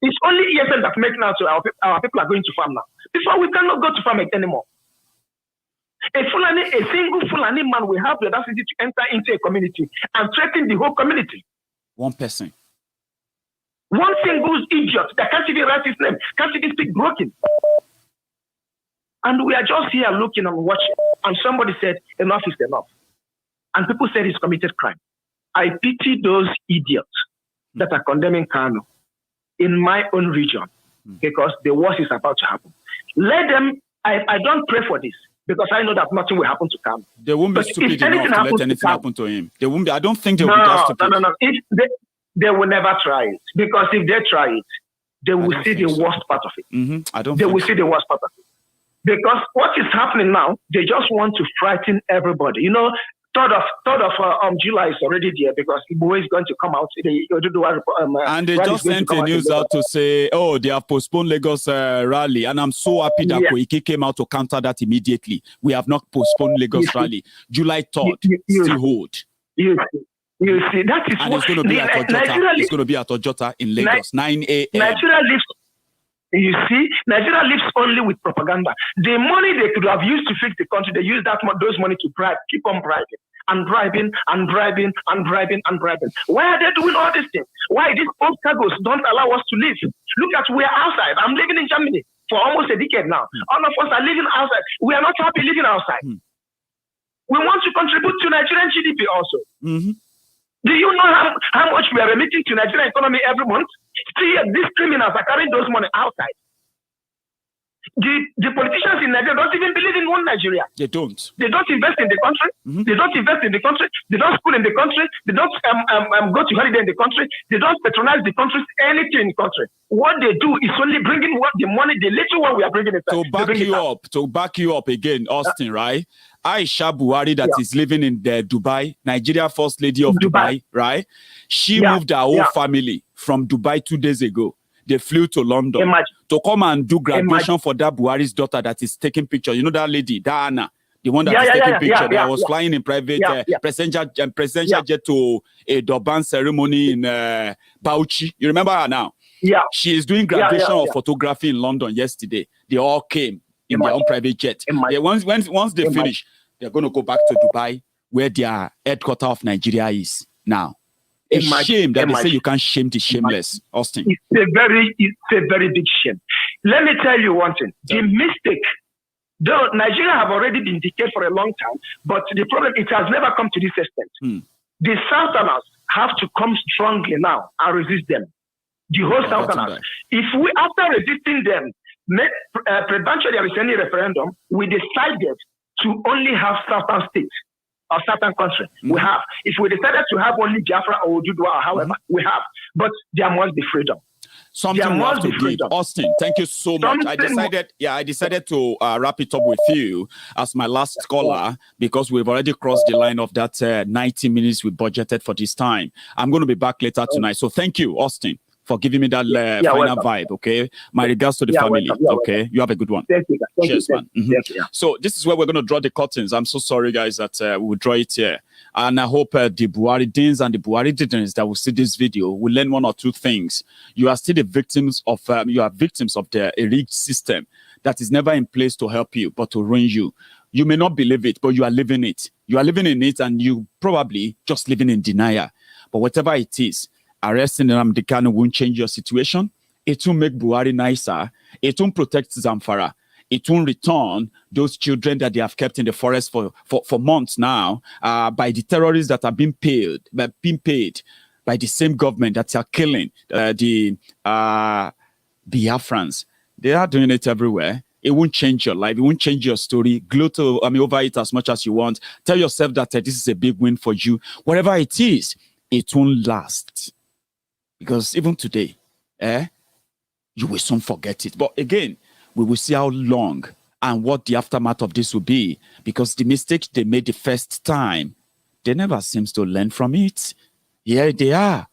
It's only ESN that making out so our people are going to farm now. Before we cannot go to farm anymore. A single Fulani man will have the audacity to enter into a community and threaten the whole community. One person. One single idiot that can't even write his name, can't even speak broken. And we are just here looking and watching. And somebody said, enough is enough. And people said he's committed crime. I pity those idiots that are condemning Kanu in my own region because the worst is about to happen. Let them, I don't pray for this because I know that nothing will happen to Kanu. They won't be stupid enough to let anything happen to him. They won't be, I don't think they will be that stupid. No. They will never try it because if they try it, they will see the worst part of it. They will see the worst part of it. Because what is happening now, they just want to frighten everybody. You know, 3rd of July is already there because Igbo is going to come out. And they just sent a news out to say, oh, they have postponed Lagos rally. And I'm so happy that Koiki came out to counter that immediately. We have not postponed Lagos rally. July 3rd, still hold. You see, that is and what it's going to be at Ojota. It's going to be at Ojota in Lagos, 9 a.m. Nigeria lives. You see, Nigeria lives only with propaganda. The money they could have used to fix the country, they use those money to bribe, keep on bribing and bribing and bribing and bribing and bribing. Why are they doing all these things? Why these old cargoes don't allow us to live? Look at we're outside. I'm living in Germany for almost a decade now. All of us are living outside. We are not happy living outside. We want to contribute to Nigerian GDP also. Do you know how much we are remitting to Nigerian economy every month? Still, these criminals are carrying those money outside. The politicians in Nigeria don't even believe in one Nigeria. They don't. They don't invest in the country. They don't invest in the country. They don't school in the country. They don't go to holiday in the country. They don't patronize the country, anything in the country. What they do is only bringing the money, the little one we are bringing inside. To back you up again, Austin, right? Aisha Buhari that is living in Dubai, Nigeria First Lady of Dubai, right? She moved her whole family from Dubai 2 days ago. They flew to London to come and do graduation for that Buhari's daughter that is taking pictures. You know that lady, Diana, the one that is taking pictures. That was flying in private presidential jet to a Durban ceremony in Bauchi. You remember her now? Yeah. She is doing graduation of photography in London yesterday. They all came in their own private jet. Once they finish, they're going to go back to Dubai, where their headquarters of Nigeria is now. It's a shame that they say you can't shame the shameless, Austin. It's a very big shame. Let me tell you one thing. The mistake, though Nigeria have already been decayed for a long time, but the problem, it has never come to this extent. The Southerners have to come strongly now and resist them. The whole Southerners. If we, after resisting them, prevention there is any referendum, we decided to only have Southern states or Southern country. We have. If we decided to have only Biafra or Ududua or however, we have. But there must be freedom. Something must be freedom. Austin, thank you so much. I decided to wrap it up with you as my last caller because we've already crossed the line of that 90 minutes we budgeted for this time. I'm going to be back later tonight. So thank you, Austin, for giving me that final vibe, okay? My regards to the family, okay? You have a good one. Thank you. Cheers, man. So this is where we're going to draw the curtains. I'm so sorry, guys, that we will draw it here. And I hope the Buhari-dins and the Buhari-didn't that will see this video will learn one or two things. You are still the victims of, the rigged system that is never in place to help you, but to ruin you. You may not believe it, but you are living it. You are living in it, and you probably just living in denial. But whatever it is, arresting Nnamdi Kanu won't change your situation. It won't make Buhari nicer. It won't protect Zamfara. it won't return those children that they have kept in the forest for months now by the terrorists that are being paid by the same government that are killing the Biafrans. They are doing it everywhere. It won't change your life. It won't change your story. Gloat over it as much as you want. Tell yourself that this is a big win for you. Whatever it is, it won't last. Because even today, you will soon forget it. But again, we will see how long and what the aftermath of this will be. Because the mistake they made the first time, they never seem to learn from it. Here they are,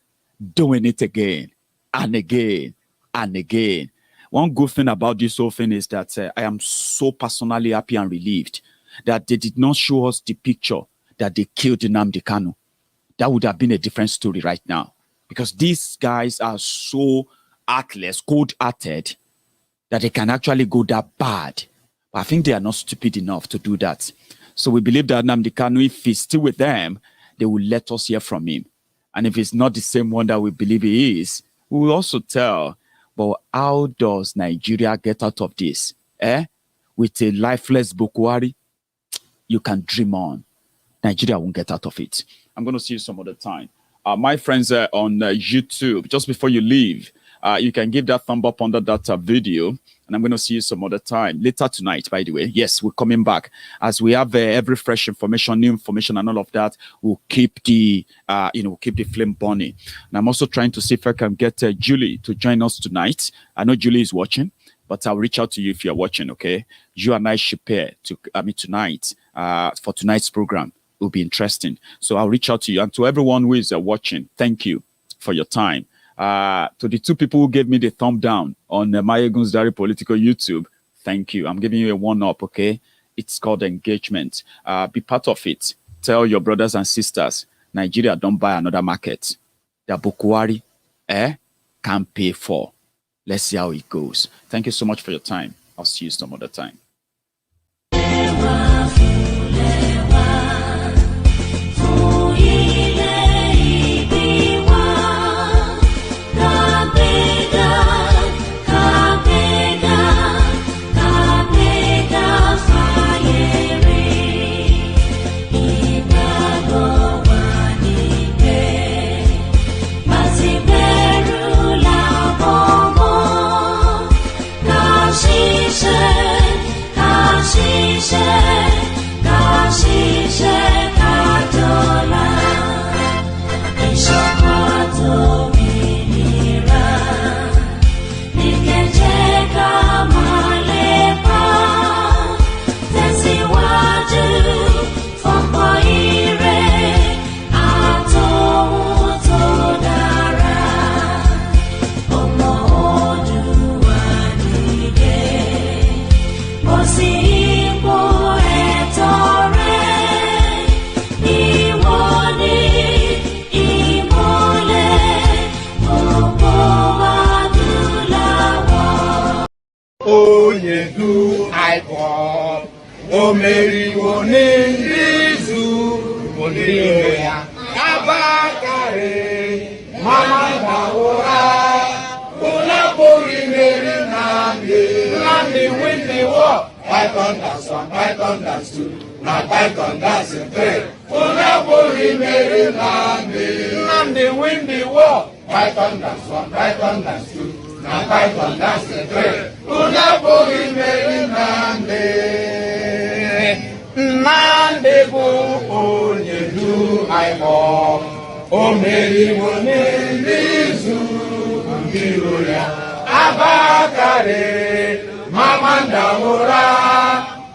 doing it again and again and again. One good thing about this whole thing is that I am so personally happy and relieved that they did not show us the picture that they killed Nnamdi Kanu. That would have been a different story right now. Because these guys are so heartless, cold-hearted, that they can actually go that bad. But I think they are not stupid enough to do that. So we believe that Nnamdi Kanu, if he's still with them, they will let us hear from him. And if it's not the same one that we believe he is, we will also tell. But how does Nigeria get out of this? With a lifeless Buhari, you can dream on. Nigeria won't get out of it. I'm going to see you some other time. My friends on YouTube, just before you leave, you can give that thumb up under that video. And I'm going to see you some other time. Later tonight, by the way. Yes, we're coming back. As we have every fresh information, new information, and all of that, we'll keep the, keep the flame burning. And I'm also trying to see if I can get Julie to join us tonight. I know Julie is watching, but I'll reach out to you if you're watching, okay? You and I should pair tonight for tonight's program. It will be interesting. So I'll reach out to you. And to everyone who is watching, thank you for your time. To the two people who gave me the thumb down on Maiyegun General Politico YouTube, thank you. I'm giving you a one-up, okay? It's called engagement. Be part of it. Tell your brothers and sisters, Nigeria don't buy another market. The Buhari can pay for. Let's see how it goes. Thank you so much for your time. I'll see you some other time. Python that's one, Python that's two, now Python that's a three. Unapoli Mary Nnamdi win the war. Python that's one, Python that's two, now Python that's a three. Unapoli Mary Nnamdi go onyedu aimo. O Mary wonendizu mbiroya abakare. Mamanda Mura,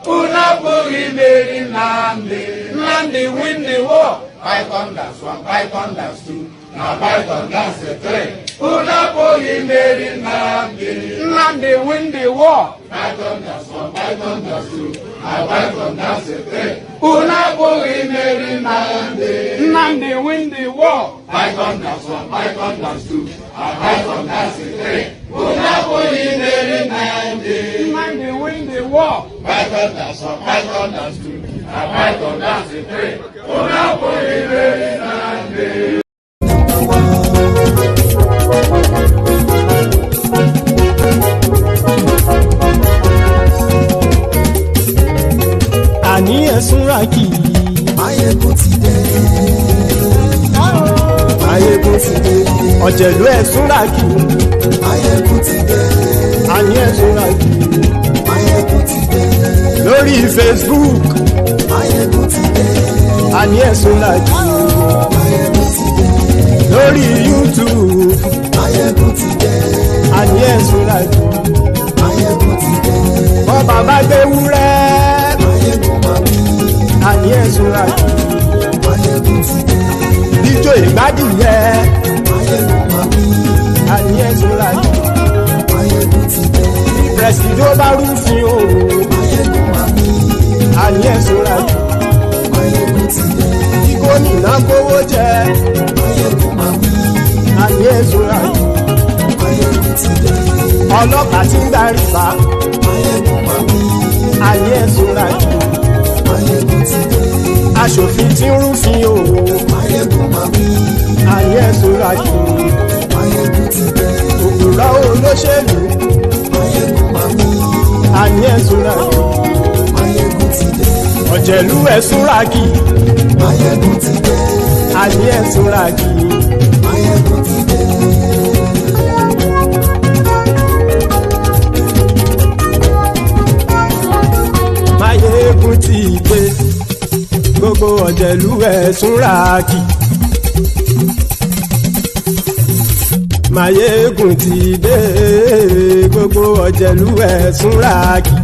Unapoli Mary Nnamdi win the war. Python that's one, Python that's two, now Python that's a three. Unapoli Mary Nnamdi win the war. Python that's one, Python that's two, now Python that's a three. Unapoli Mary Nnamdi win the war. Python that's one, Python that's two, now Python that's a three. Unapoli Mary Nnamdi win the war. Python that's one, Python that's two, now Python that's a three. Unapoli Mary Nnamdi. ọ̀jẹ̀lú ẹ̀sùn làkì. Maiyegun ti dé. Àní ẹ̀sùn làkì. Maiyegun ti dé. Lórí Facebook. Maiyegun ti dé. Àní ẹ̀sùn làkì. Maiyegun ti dé. Lórí YouTube. Maiyegun ti dé. Àní ẹ̀sùn làkì. Maiyegun ti dé. Wọ́n bàbá gbé wúrẹ́. Maiyegun máa wí. Àní ẹ̀sùn làkì. Maiyegun ti dé. Ijó ìgbádìyẹ. Maiyegun máa wí. Àní ẹ̀sùn làkì. Maiyegun ti dé. Prẹ̀sìdó bá rúfin o. Maiyegun máa wí. Àní ẹ̀sùn làkì. Maiyegun ti dé. Tí gómìnà kówó jẹ. Maiyegun máa wí. Àní ẹ̀sùn làkì. Maiyegun ti dé. Ọlọ́pàá tí ń darí bá. Maiyegun máa wí. Àní ẹ̀sùn làkì. Maiyegun ti dé. Aṣòfin tí ń rúfin o. Maiyegun máa wí. Àní ẹ̀sùn làkì. Maiyegun ti dé. Òkúrọ̀ olóṣèlú. Maiyegun máa wí. Àní ẹ̀sùn làkì. Maiyegun ti dé. Ọ̀jẹ̀lú ẹ̀sùn làkì. Maiyegun ti dé. Àní ẹ̀sùn làkì. Maiyegun ti dé. Maiyegun ti dé. Gbogbo ọ̀jẹ̀lú ẹ̀sùn làkì. Maiyegun ti dé. Gbogbo ọ̀jẹ̀lú ẹ̀sùn làkì.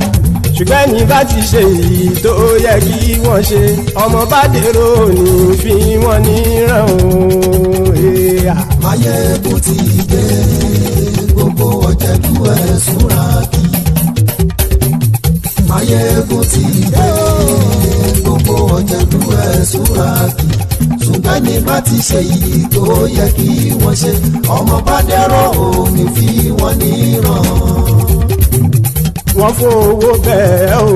Ṣùgbọ́n ní bá ti ṣe èyí tó yẹ kí wọ́n ṣe, ọmọ bá dèrò ní fi wọ́n níran o. Maiyegun ti dé. Gbogbo ọ̀jẹ̀lú ẹ̀sùn làkì. Maiyegun ti dé. Gbogbo ọ̀jẹ̀lú ẹ̀sùn làkì. Ṣùgbọ́n ní bá ti ṣe èyí tó yẹ kí wọ́n ṣe, ọmọ bá dèrò ní fi wọ́n níran. Wọ́n fowó bẹ́ẹ̀ o,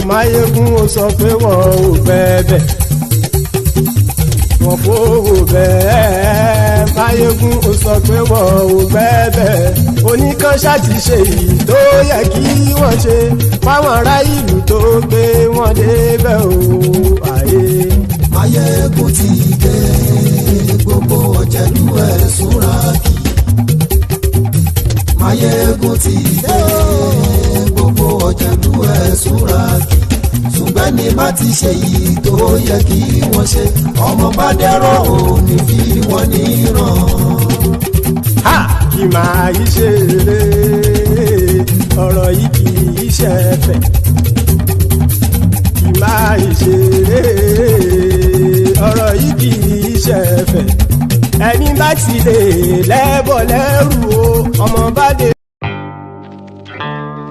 Maiyegun ó sọ pé wọ́n ò fẹ́ bẹ̀. Wọ́n fowó bẹ́ẹ̀, Maiyegun ó sọ pé wọ́n ò fẹ́ bẹ̀. Oníkan ṣáàtì ṣe èyí tó yẹ kí wọ́n ṣe fáwọn ará ìlú tó gbé wọn débẹ̀ o. Maiyegun ti dé. Gbogbo ọ̀jẹ̀lú ẹ̀sùn làkì. Maiyegun ti dé. Gbogbo ọ̀jẹ̀lú ẹ̀sùn làkì. Ṣùgbọ́n ní bá ti ṣe yìí tó yẹ kí wọ́n ṣe, ọmọ bá dẹ́rọ̀ ò ní fi wọ́n níran. Kì máa yí ṣe eré, ọ̀rọ̀ yìí kì í ṣe ẹ̀fẹ̀. Kì máa yí ṣe eré, ọ̀rọ̀ yìí kì í ṣe ẹ̀fẹ̀. Ẹni bá ti lè lẹ́bọ̀ lẹ́rù o, ọmọ bá dé